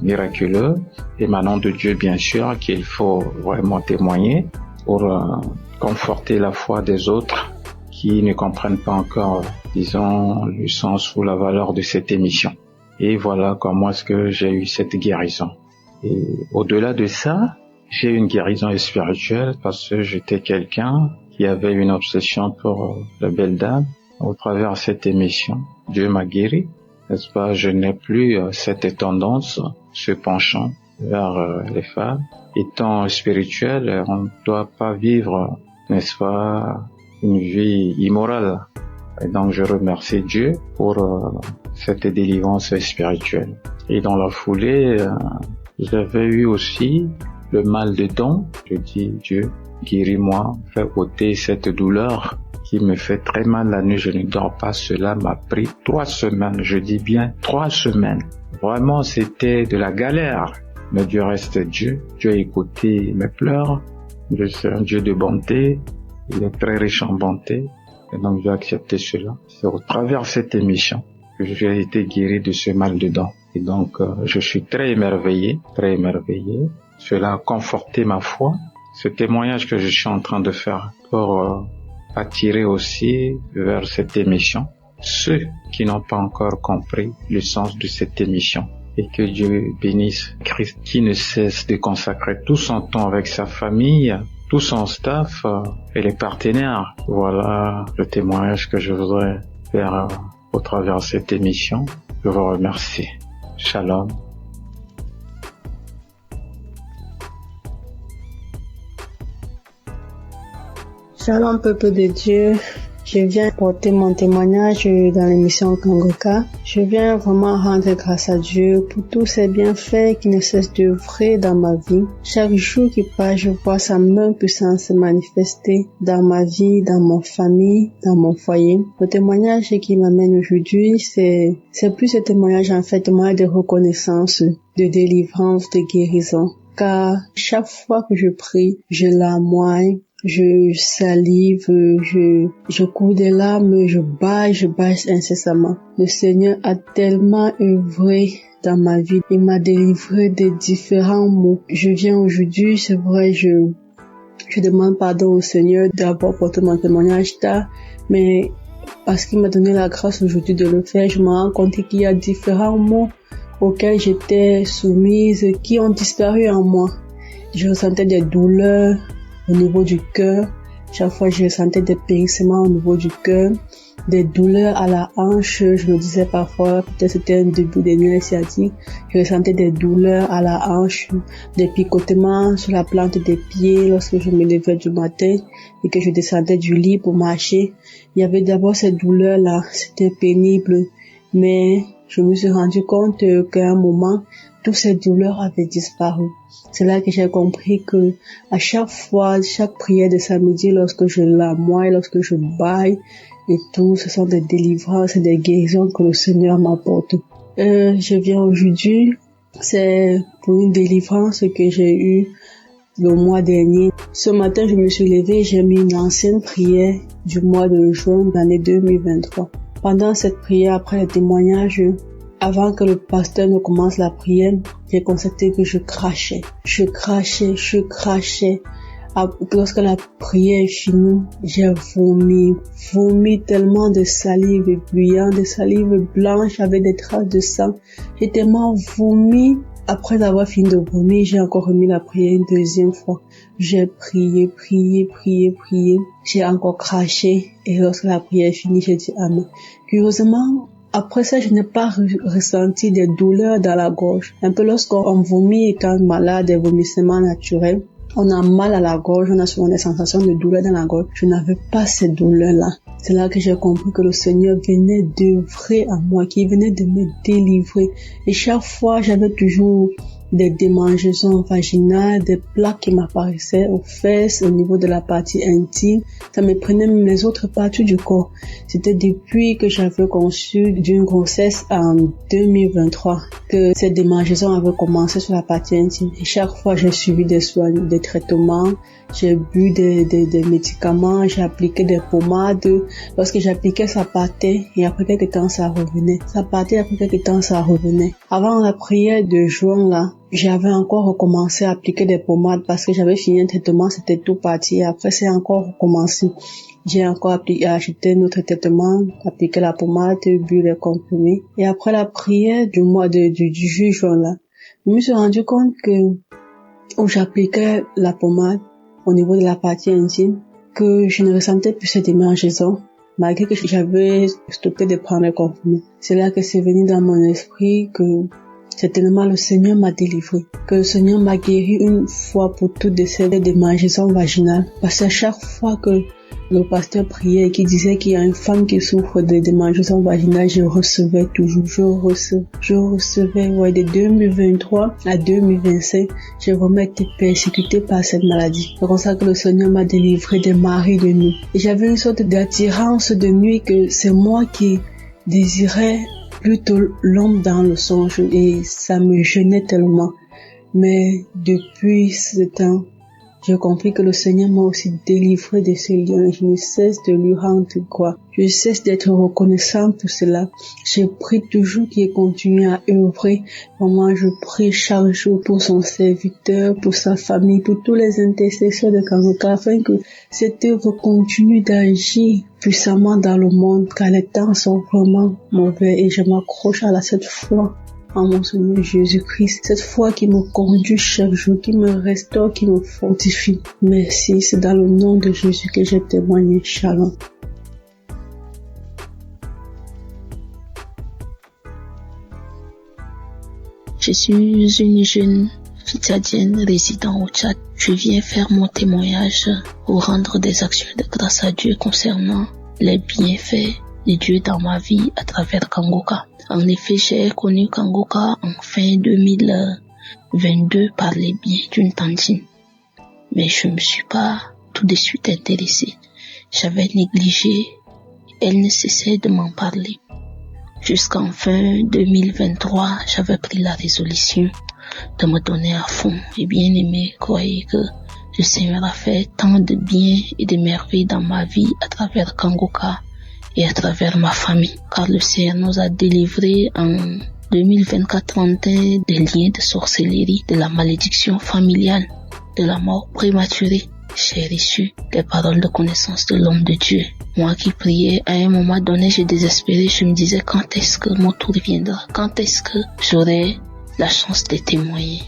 miraculeux, émanant de Dieu bien sûr, qu'il faut vraiment témoigner pour conforter la foi des autres qui ne comprennent pas encore, disons, le sens ou la valeur de cette émission. Et voilà comment est-ce que j'ai eu cette guérison. Et au-delà de ça, j'ai eu une guérison spirituelle parce que j'étais quelqu'un qui avait une obsession pour la belle dame. Au travers de cette émission, Dieu m'a guéri, n'est-ce pas? Je n'ai plus cette tendance, ce penchant vers les femmes. Étant spirituel, on ne doit pas vivre, n'est-ce pas, une vie immorale. Et donc je remercie Dieu pour cette délivrance spirituelle. Et dans la foulée, j'avais eu aussi le mal dedans. Je dis, Dieu, guéris-moi, fais ôter cette douleur qui me fait très mal la nuit, je ne dors pas. Cela m'a pris 3 semaines, je dis bien 3 semaines. Vraiment, c'était de la galère. Mais Dieu reste Dieu. Dieu a écouté mes pleurs. Dieu c'est un Dieu de bonté. Il est très riche en bonté. Et donc, j'ai accepté cela. C'est au travers de cette émission que j'ai été guéri de ce mal dedans. Et donc, je suis très émerveillé, très émerveillé. Cela a conforté ma foi. Ce témoignage que je suis en train de faire pour attirer aussi vers cette émission ceux qui n'ont pas encore compris le sens de cette émission. Et que Dieu bénisse Christ qui ne cesse de consacrer tout son temps avec sa famille, tout son staff et les partenaires. Voilà le témoignage que je voudrais faire au travers de cette émission. Je vous remercie. Shalom. Shalom peuple de Dieu, je viens porter mon témoignage dans l'émission Kangoka. Je viens vraiment rendre grâce à Dieu pour tous ses bienfaits qui ne cessent d'œuvrer dans ma vie. Chaque jour qui passe, je vois sa main puissante se manifester dans ma vie, dans mon famille, dans mon foyer. Le témoignage qui m'amène aujourd'hui, c'est plus un témoignage en fait, témoignage de reconnaissance, de délivrance, de guérison. Car chaque fois que je prie, je larmoie, je salive, je cours des larmes, je baille incessamment. Le Seigneur a tellement œuvré dans ma vie. Il m'a délivré de différents maux. Je viens aujourd'hui, c'est vrai, je demande pardon au Seigneur d'avoir porté mon témoignage tard, mais parce qu'il m'a donné la grâce aujourd'hui de le faire, je me rends compte qu'il y a différents maux auxquels j'étais soumise, qui ont disparu en moi. Je ressentais des douleurs au niveau du cœur. Chaque fois, je ressentais des périssements au niveau du cœur, des douleurs à la hanche. Je me disais parfois, peut-être c'était un début des nerfs sciatiques. Je ressentais des douleurs à la hanche, des picotements sur la plante des pieds lorsque je me levais du matin et que je descendais du lit pour marcher. Il y avait d'abord cette douleur-là, c'était pénible, mais je me suis rendu compte qu'à un moment, toutes ces douleurs avaient disparu. C'est là que j'ai compris que à chaque fois, chaque prière de samedi, lorsque je larmoie, lorsque je baille et tout, ce sont des délivrances et des guérisons que le Seigneur m'apporte. Je viens aujourd'hui, c'est pour une délivrance que j'ai eue le mois dernier. Ce matin, je me suis levée, j'ai mis une ancienne prière du mois de juin de l'année 2023. Pendant cette prière, après le témoignage, avant que le pasteur ne commence la prière, j'ai constaté que je crachais. Lorsque la prière est finie, j'ai vomi tellement de salive bouillante, de salive blanche avec des traces de sang. J'ai tellement vomi. Après avoir fini de vomir, j'ai encore remis la prière une deuxième fois. J'ai prié. J'ai encore craché. Et lorsque la prière est finie, j'ai dit Amen. Curieusement, après ça, je n'ai pas ressenti des douleurs dans la gorge. Un peu lorsqu'on vomit étant malade, des vomissements naturels, on a mal à la gorge, on a souvent des sensations de douleur dans la gorge. Je n'avais pas ces douleurs-là. C'est là que j'ai compris que le Seigneur venait d'œuvrer à moi, qu'il venait de me délivrer. Et chaque fois, j'avais toujours des démangeaisons vaginales, des plaques qui m'apparaissaient aux fesses, au niveau de la partie intime. Ça me prenait même les autres parties du corps. C'était depuis que j'avais conçu d'une grossesse en 2023 que ces démangeaisons avaient commencé sur la partie intime. Et chaque fois, j'ai suivi des soins, des traitements, j'ai bu des médicaments, j'ai appliqué des pommades. Lorsque j'appliquais, ça partait et après quelques temps, ça revenait. Ça partait, après quelques temps, ça revenait. Avant la prière de juin, là, j'avais encore recommencé à appliquer des pommades parce que j'avais fini un traitement, c'était tout parti. Et après, c'est encore recommencé. J'ai encore acheté notre traitement, appliqué la pommade, bu les comprimés. Et après la prière du mois du juin, là, je me suis rendu compte que où j'appliquais la pommade au niveau de la partie intime, que je ne ressentais plus cette démangeaison, malgré que j'avais stoppé de prendre les comprimés. C'est là que c'est venu dans mon esprit que certainement le Seigneur m'a délivré, que le Seigneur m'a guéri une fois pour toutes de ces démangeaisons vaginales. Parce que chaque fois que le pasteur priait et qui disait qu'il y a une femme qui souffre de malformation vaginale, je recevais toujours, je recevais, de 2023 à 2025, j'ai vraiment été persécutée par cette maladie. C'est comme ça que le Seigneur m'a délivré des maris de nuit. Et j'avais une sorte d'attirance de nuit que c'est moi qui désirais plutôt l'homme dans le songe et ça me gênait tellement. Mais depuis ce temps, j'ai compris que le Seigneur m'a aussi délivré de ce lien. Je ne cesse de lui rendre gloire. Je cesse d'être reconnaissant pour cela. Je prie toujours qu'il continue à œuvrer. Vraiment, je prie chaque jour pour son serviteur, pour sa famille, pour tous les intercesseurs de Kangoka, afin que cette œuvre continue d'agir puissamment dans le monde, car les temps sont vraiment mauvais et je m'accroche à cette foi en mon Seigneur Jésus-Christ, cette foi qui me conduit chaque jour, qui me restaure, qui me fortifie. Merci, c'est dans le nom de Jésus que j'ai témoigné. Shalom. Je suis une jeune fitadienne résidant au Tchad. Je viens faire mon témoignage pour rendre des actions de grâce à Dieu concernant les bienfaits de Dieu dans ma vie à travers Kangoka. En effet, j'ai connu Kangoka en fin 2022 par les biais d'une tantine. Mais je ne me suis pas tout de suite intéressée. J'avais négligé. Elle ne cessait de m'en parler. Jusqu'en fin 2023, j'avais pris la résolution de me donner à fond. Et bien aimé, croyez que le Seigneur a fait tant de bien et de merveilles dans ma vie à travers Kangoka et à travers ma famille, car le Seigneur nous a délivrés en 2024-31 des liens de sorcellerie, de la malédiction familiale, de la mort prématurée. J'ai reçu les paroles de connaissance de l'homme de Dieu. Moi qui priais, à un moment donné, je désespérais, je me disais quand est-ce que mon tour viendra, quand est-ce que j'aurai la chance de témoigner.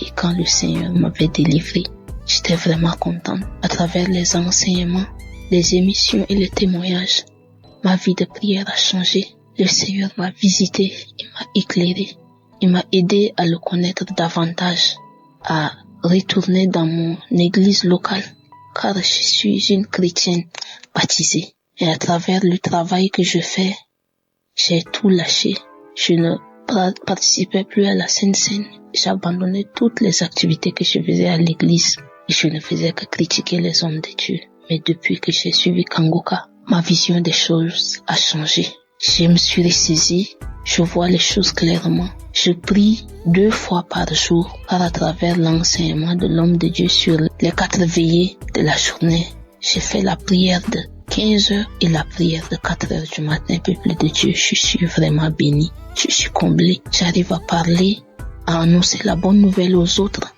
Et quand le Seigneur m'avait délivré, j'étais vraiment contente. À travers les enseignements, les émissions et les témoignages, ma vie de prière a changé. Le Seigneur m'a visité, il m'a éclairé, il m'a aidé à le connaître davantage, à retourner dans mon église locale, car je suis une chrétienne baptisée. Et à travers le travail que je fais, j'ai tout lâché. Je ne participais plus à la Sainte Seine. J'ai abandonné toutes les activités que je faisais à l'église. Et je ne faisais que critiquer les hommes de Dieu. Mais depuis que j'ai suivi Kangoka, ma vision des choses a changé. Je me suis ressaisie, je vois les choses clairement. Je prie 2 fois par jour, car à travers l'enseignement de l'homme de Dieu sur les 4 veillées de la journée, j'ai fait la prière de 15 heures et la prière de 4 heures du matin. Peuple de Dieu, je suis vraiment béni, je suis comblé. J'arrive à parler, à annoncer la bonne nouvelle aux autres.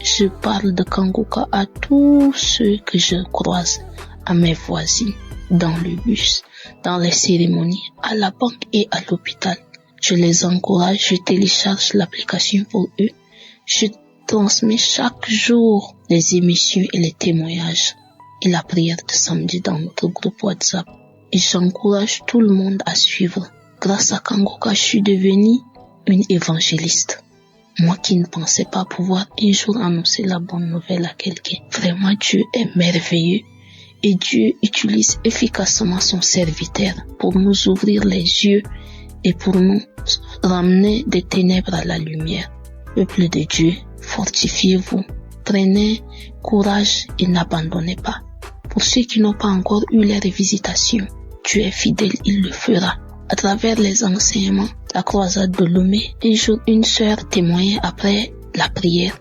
Je parle de Kangoka à tous ceux que je croise, à mes voisines, dans le bus, dans les cérémonies, à la banque et à l'hôpital. Je les encourage, je télécharge l'application pour eux. Je transmets chaque jour les émissions et les témoignages et la prière de samedi dans notre groupe WhatsApp. Et j'encourage tout le monde à suivre. Grâce à Kangoka, je suis devenue une évangéliste. Moi qui ne pensais pas pouvoir un jour annoncer la bonne nouvelle à quelqu'un. Vraiment, Dieu est merveilleux. Et Dieu utilise efficacement son serviteur pour nous ouvrir les yeux et pour nous ramener des ténèbres à la lumière. Peuple de Dieu, fortifiez-vous, prenez courage et n'abandonnez pas. Pour ceux qui n'ont pas encore eu leur visitation, Dieu est fidèle, il le fera. À travers les enseignements, la croisade de Lomé, un jour une sœur témoignait après la prière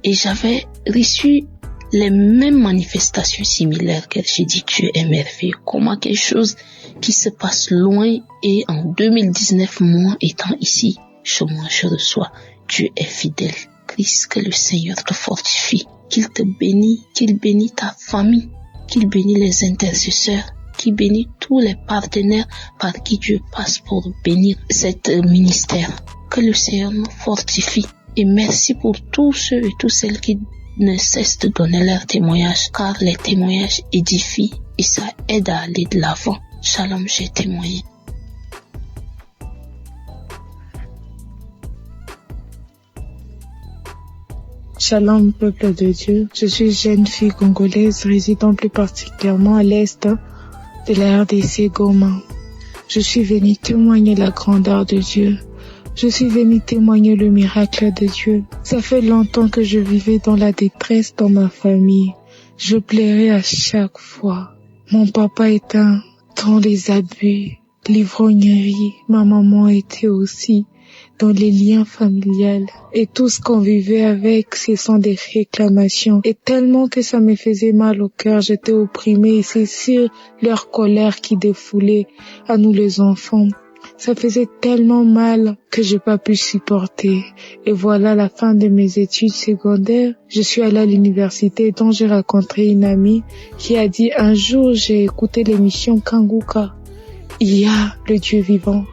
et j'avais reçu les mêmes manifestations similaires qu'elle. J'ai dit Dieu est merveilleux. Comment quelque chose qui se passe loin et en 2019, moi étant ici, je reçois. Dieu est fidèle. Christ, que le Seigneur te fortifie, qu'il te bénisse, qu'il bénisse ta famille, qu'il bénisse les intercesseurs, qu'il bénisse tous les partenaires par qui Dieu passe pour bénir cet ministère. Que le Seigneur nous fortifie. Et merci pour tous ceux et toutes celles qui ne cessent de donner leur témoignage, car les témoignages édifient et ça aide à aller de l'avant. Shalom, j'ai témoigné. Shalom, peuple de Dieu. Je suis jeune fille congolaise résidant plus particulièrement à l'est de la RDC Goma. Je suis venue témoigner la grandeur de Dieu. Je suis venue témoigner le miracle de Dieu. Ça fait longtemps que je vivais dans la détresse dans ma famille. Je pleurais à chaque fois. Mon papa était dans les abus, l'ivrognerie. Ma maman était aussi dans les liens familiales. Et tout ce qu'on vivait avec, ce sont des réclamations. Et tellement que ça me faisait mal au cœur, j'étais opprimée. Et c'est sur leur colère qui défoulait à nous les enfants. Ça faisait tellement mal que j'ai pas pu supporter. Et voilà la fin de mes études secondaires. Je suis allée à l'université dont j'ai rencontré une amie qui a dit un jour j'ai écouté l'émission Kanguka. Il y a le Dieu vivant.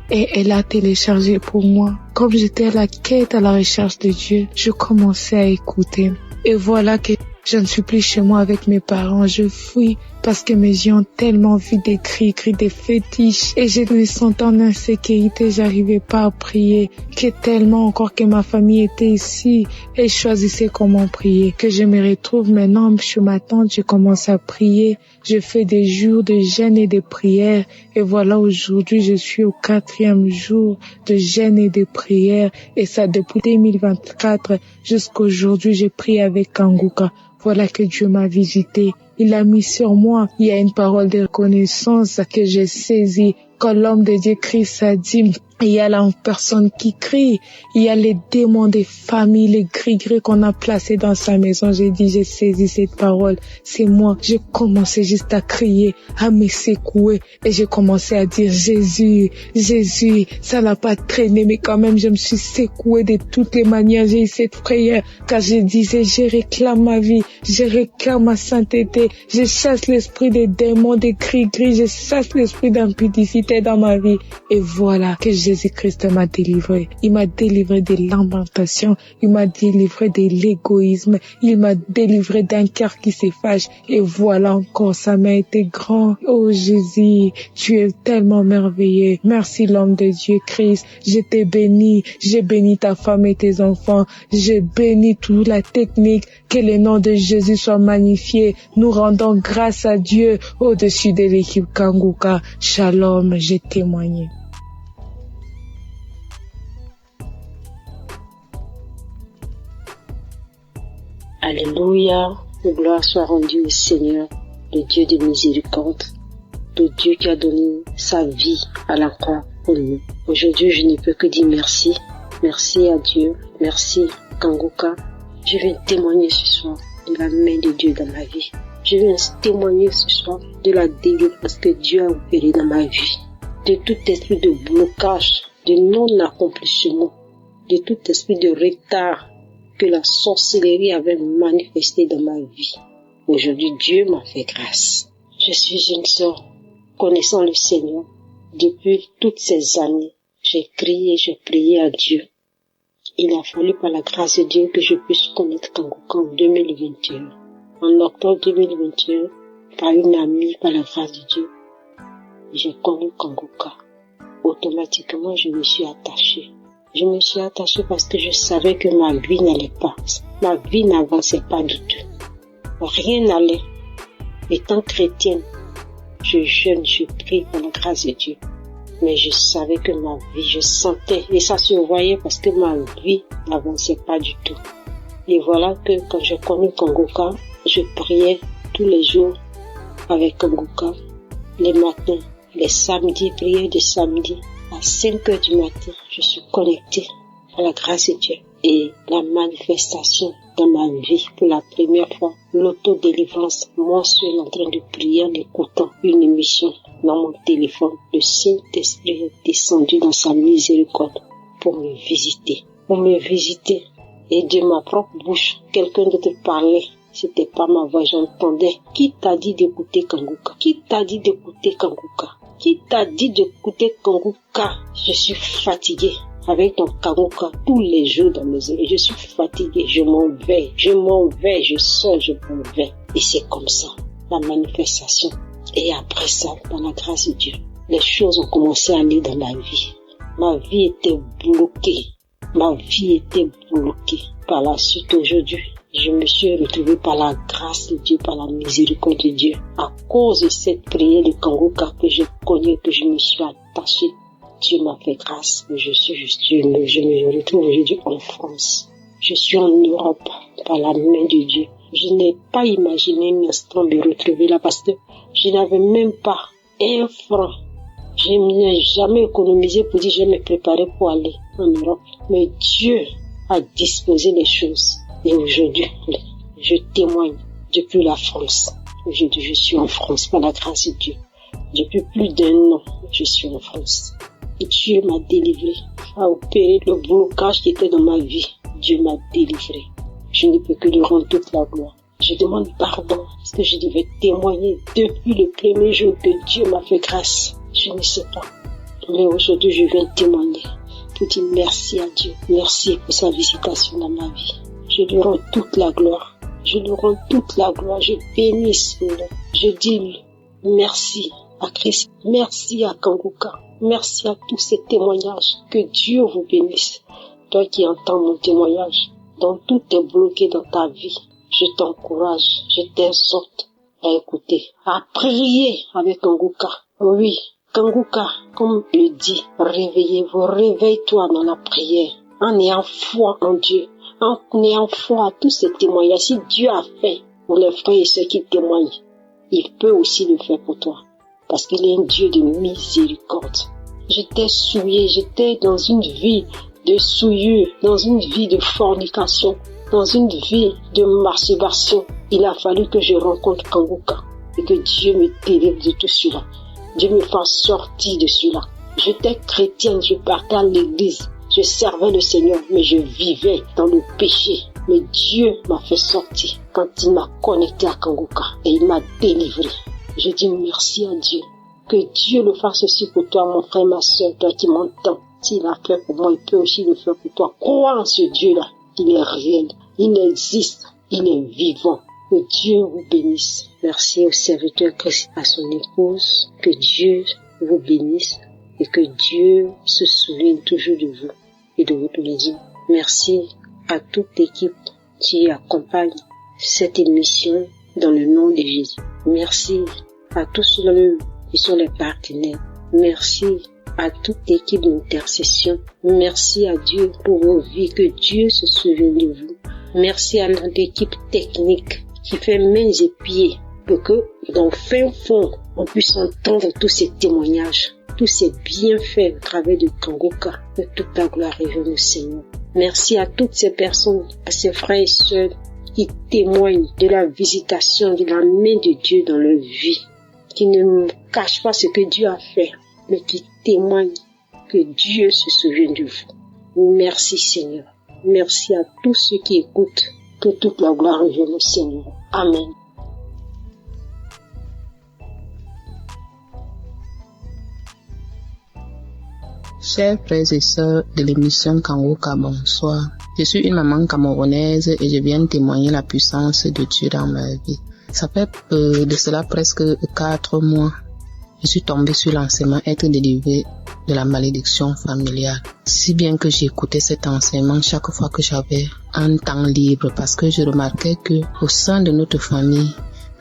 Et elle a téléchargé pour moi. Comme j'étais à la quête, à la recherche de Dieu, je commençais à écouter. Et voilà que je ne suis plus chez moi avec mes parents. Je fuis parce que mes yeux ont tellement vu des cris, des fétiches. Et je me sentais en insécurité, j'arrivais pas à prier. Que tellement encore que ma famille était ici et je choisissais comment prier. Que je me retrouve maintenant chez ma tante, je commence à prier. Je fais des jours de jeûne et de prières. Et voilà, aujourd'hui, je suis au 4e jour de jeûne et de prières. Et ça, depuis 2024 jusqu'à aujourd'hui, je prie avec Kanguka. Voilà que Dieu m'a visité. Il a mis sur moi. Il y a une parole de reconnaissance que j'ai saisie. Quand l'homme de Dieu crie, ça dit, il y a la personne qui crie. Il y a les démons des familles, les gris-gris qu'on a placés dans sa maison. J'ai dit, j'ai saisi cette parole. C'est moi. J'ai commencé juste à crier, à me secouer. Et j'ai commencé à dire, Jésus, Jésus. Ça n'a pas traîné, mais quand même, je me suis secouée de toutes les manières. J'ai eu cette prière. Car je disais, je réclame ma vie. Je réclame ma sainteté. Je chasse l'esprit des démons, des gris-gris. Je chasse l'esprit d'impudicité dans ma vie. Et voilà que Jésus-Christ m'a délivré. Il m'a délivré de lamentation. Il m'a délivré de l'égoïsme. Il m'a délivré d'un cœur qui se fâche. Et voilà encore, ça m'a été grand. Oh Jésus, tu es tellement merveilleux. Merci l'homme de Dieu Christ. Je t'ai béni. J'ai béni ta femme et tes enfants. J'ai béni toute la technique. Que le nom de Jésus soit magnifié. Nous rendons grâce à Dieu au-dessus de l'équipe Kanguka. Shalom, j'ai témoigné. Alléluia, gloire soit rendue au Seigneur, le Dieu de miséricorde, le Dieu qui a donné sa vie à la croix pour nous. Aujourd'hui, je ne peux que dire merci. Merci à Dieu, merci Kanguka. Je viens témoigner ce soir de la main de Dieu dans ma vie. Je viens témoigner ce soir de la délivrance que Dieu a opérée dans ma vie. De tout esprit de blocage, de non-accomplissement, de tout esprit de retard que la sorcellerie avait manifesté dans ma vie. Aujourd'hui, Dieu m'a fait grâce. Je suis une sœur connaissant le Seigneur. Depuis toutes ces années, j'ai crié, j'ai prié à Dieu. Il a fallu par la grâce de Dieu que je puisse connaître Kanguka en 2021. En octobre 2021, par une amie, par la grâce de Dieu, j'ai connu Kanguka. Automatiquement, je me suis attachée. Je me suis attachée parce que je savais que ma vie n'allait pas. Ma vie n'avançait pas du tout. Rien n'allait. Étant chrétienne, je jeûne, je prie par la grâce de Dieu. Mais je savais que ma vie, je sentais, et ça se voyait parce que ma vie n'avançait pas du tout. Et voilà que quand j'ai connu Kanguka, je priais tous les jours avec Kanguka, les matins, les samedis, prière de samedi. À 5 heures du matin, je suis connectée à la grâce de Dieu. Et la manifestation dans ma vie, pour la première fois, l'autodélivrance, moi seul en train de prier en écoutant une émission dans mon téléphone. Le Saint-Esprit est descendu dans sa miséricorde pour me visiter. Et de ma propre bouche, quelqu'un d'autre parlait. C'était pas ma voix, j'entendais. Qui t'a dit d'écouter Kanguka? Qui t'a dit d'écouter Kanguka? Qui t'a dit d'écouter Kanguka? Je suis fatiguée avec ton Kanguka tous les jours dans mes oreilles. Je suis fatiguée, je m'en vais, je sors, je m'en vais. Et c'est comme ça, la manifestation. Et après ça, dans la grâce de Dieu, les choses ont commencé à aller dans ma vie. Ma vie était bloquée. Par la suite, aujourd'hui, je me suis retrouvée par la grâce de Dieu, par la miséricorde de Dieu. À cause de cette prière de Kangoka que je connais, que je me suis attachée, Dieu m'a fait grâce. Je me retrouve aujourd'hui en France. Je suis en Europe par la main de Dieu. Je n'ai pas imaginé un instant me retrouver là parce que je n'avais même pas un franc. Je n'ai jamais économisé pour dire je vais me préparer pour aller en Europe. Mais Dieu a disposé les choses. Et aujourd'hui, je témoigne depuis la France. Aujourd'hui, je suis en France par la grâce de Dieu. Depuis plus d'1 an, je suis en France. Et Dieu m'a délivré, a opéré le blocage qui était dans ma vie. Dieu m'a délivré. Je ne peux que lui rendre toute la gloire. Je demande pardon parce que je devais témoigner depuis le premier jour que Dieu m'a fait grâce. Je ne sais pas. Mais aujourd'hui, je viens témoigner pour dire merci à Dieu. Merci pour sa visitation dans ma vie. Je lui rends toute la gloire. Je lui rends toute la gloire. Je bénis son nom. Je dis merci à Christ. Merci à Kangoka. Merci à tous ces témoignages. Que Dieu vous bénisse. Toi qui entends mon témoignage, dont tout est bloqué dans ta vie, je t'encourage, je t'exhorte à écouter, à prier avec Kangoka. Oui, Kangoka, comme le dit, réveillez-vous, réveille-toi dans la prière, en ayant foi en Dieu, en ayant foi à tous ces témoignages. Si Dieu a fait pour les frères et ceux qui témoignent, il peut aussi le faire pour toi, parce qu'il est un Dieu de miséricorde. J'étais souillée, j'étais dans une vie de souillure, dans une vie de fornication, dans une vie de masturbation. Il a fallu que je rencontre Kangoka et que Dieu me délivre de tout cela. Dieu me fasse sortir de cela. J'étais chrétienne, je partais à l'église, je servais le Seigneur, mais je vivais dans le péché. Mais Dieu m'a fait sortir quand il m'a connecté à Kangoka et il m'a délivré. Je dis merci à Dieu. Que Dieu le fasse aussi pour toi, mon frère, ma soeur, toi qui m'entends. S'il a fait pour moi, il peut aussi le faire pour toi. Crois en ce Dieu-là. Il est réel. Il existe. Il est vivant. Que Dieu vous bénisse. Merci au serviteur Christ, à son épouse. Que Dieu vous bénisse et que Dieu se souvienne toujours de vous et de votre maison. Merci à toute l'équipe qui accompagne cette émission dans le nom de Jésus. Merci à tous ceux qui sont les partenaires. Merci à toute l'équipe d'intercession. Merci à Dieu pour vos vies, que Dieu se souvienne de vous. Merci à notre équipe technique qui fait mains et pieds pour que dans le fin fond, on puisse entendre tous ces témoignages, tous ces bienfaits au travers de Kangoka. Que toute la gloire revienne au Seigneur. Merci à toutes ces personnes, à ces frères et sœurs qui témoignent de la visitation de la main de Dieu dans leur vie, qui ne cachent pas ce que Dieu a fait, mais qui témoignent que Dieu se souvient de vous. Merci Seigneur. Merci à tous ceux qui écoutent. Que toute la gloire revienne au Seigneur. Amen. Chers frères et sœurs de l'émission Kangoka, bonsoir. Je suis une maman camerounaise et je viens témoigner la puissance de Dieu dans ma vie. Ça fait de cela presque 4 mois. Je suis tombée sur l'enseignement être délivrée de la malédiction familiale. Si bien que j'écoutais cet enseignement chaque fois que j'avais un temps libre parce que je remarquais que au sein de notre famille,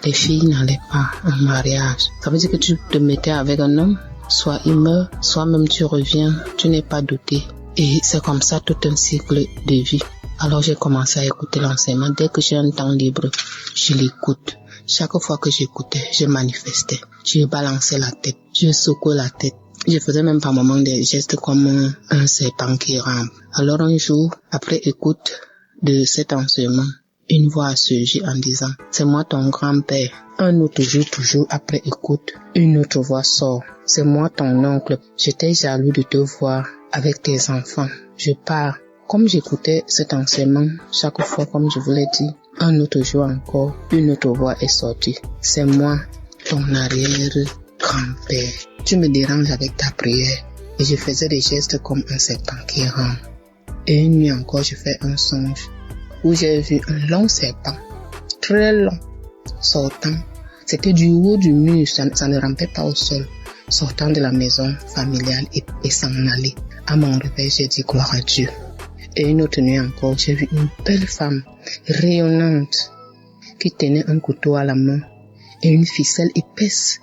les filles n'allaient pas en mariage. Ça veut dire que tu te mettais avec un homme, soit il meurt, soit même tu reviens, tu n'es pas doté. Et c'est comme ça tout un cycle de vie. Alors j'ai commencé à écouter l'enseignement. Dès que j'ai un temps libre, je l'écoute. Chaque fois que j'écoutais, je manifestais. Je balançais la tête, je secouais la tête. Je faisais même par moments des gestes comme un serpent qui rampe. Alors un jour, après écoute de cet enseignement, une voix a surgi en disant « C'est moi ton grand-père ». Un autre jour, toujours après écoute, une autre voix sort « C'est moi ton oncle, j'étais jaloux de te voir avec tes enfants, je pars ». Comme j'écoutais cet enseignement, chaque fois, comme je vous l'ai dit, un autre jour encore, une autre voix est sortie. C'est moi, ton arrière-grand-père. Tu me déranges avec ta prière. Et je faisais des gestes comme un serpent qui rampe. Et une nuit encore, je fais un songe où j'ai vu un long serpent, très long, sortant. C'était du haut du mur, ça ne rampait pas au sol, sortant de la maison familiale et s'en aller. À mon réveil, j'ai dit gloire à Dieu. Et une autre nuit encore, j'ai vu une belle femme rayonnante qui tenait un couteau à la main et une ficelle épaisse,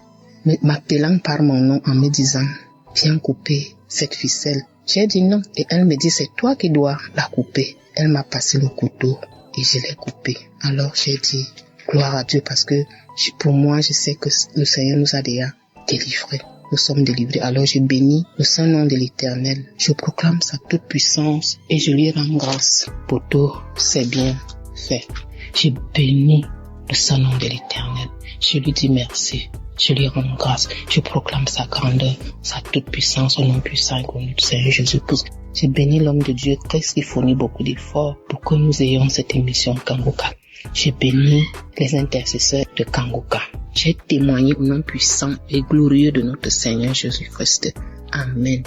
m'appelant par mon nom en me disant « Viens couper cette ficelle ». J'ai dit non et elle me dit « C'est toi qui dois la couper ». Elle m'a passé le couteau et je l'ai coupé. Alors j'ai dit « Gloire à Dieu » parce que pour moi, je sais que le Seigneur nous a déjà délivrés. Nous sommes délivrés. Alors je bénis le saint nom de l'Éternel. Je proclame sa toute puissance et je lui rends grâce pour tout c'est bien fait. Je bénis le saint nom de l'Éternel. Je lui dis merci. Je lui rends grâce. Je proclame sa grandeur, sa toute puissance au nom puissant et connu du Seigneur Jésus-Christ. Je bénis l'homme de Dieu qui fournit beaucoup d'efforts pour que nous ayons cette émission Kangoka. J'ai béni les intercesseurs de Kangoka. J'ai témoigné au nom puissant et glorieux de notre Seigneur Jésus-Christ. Amen.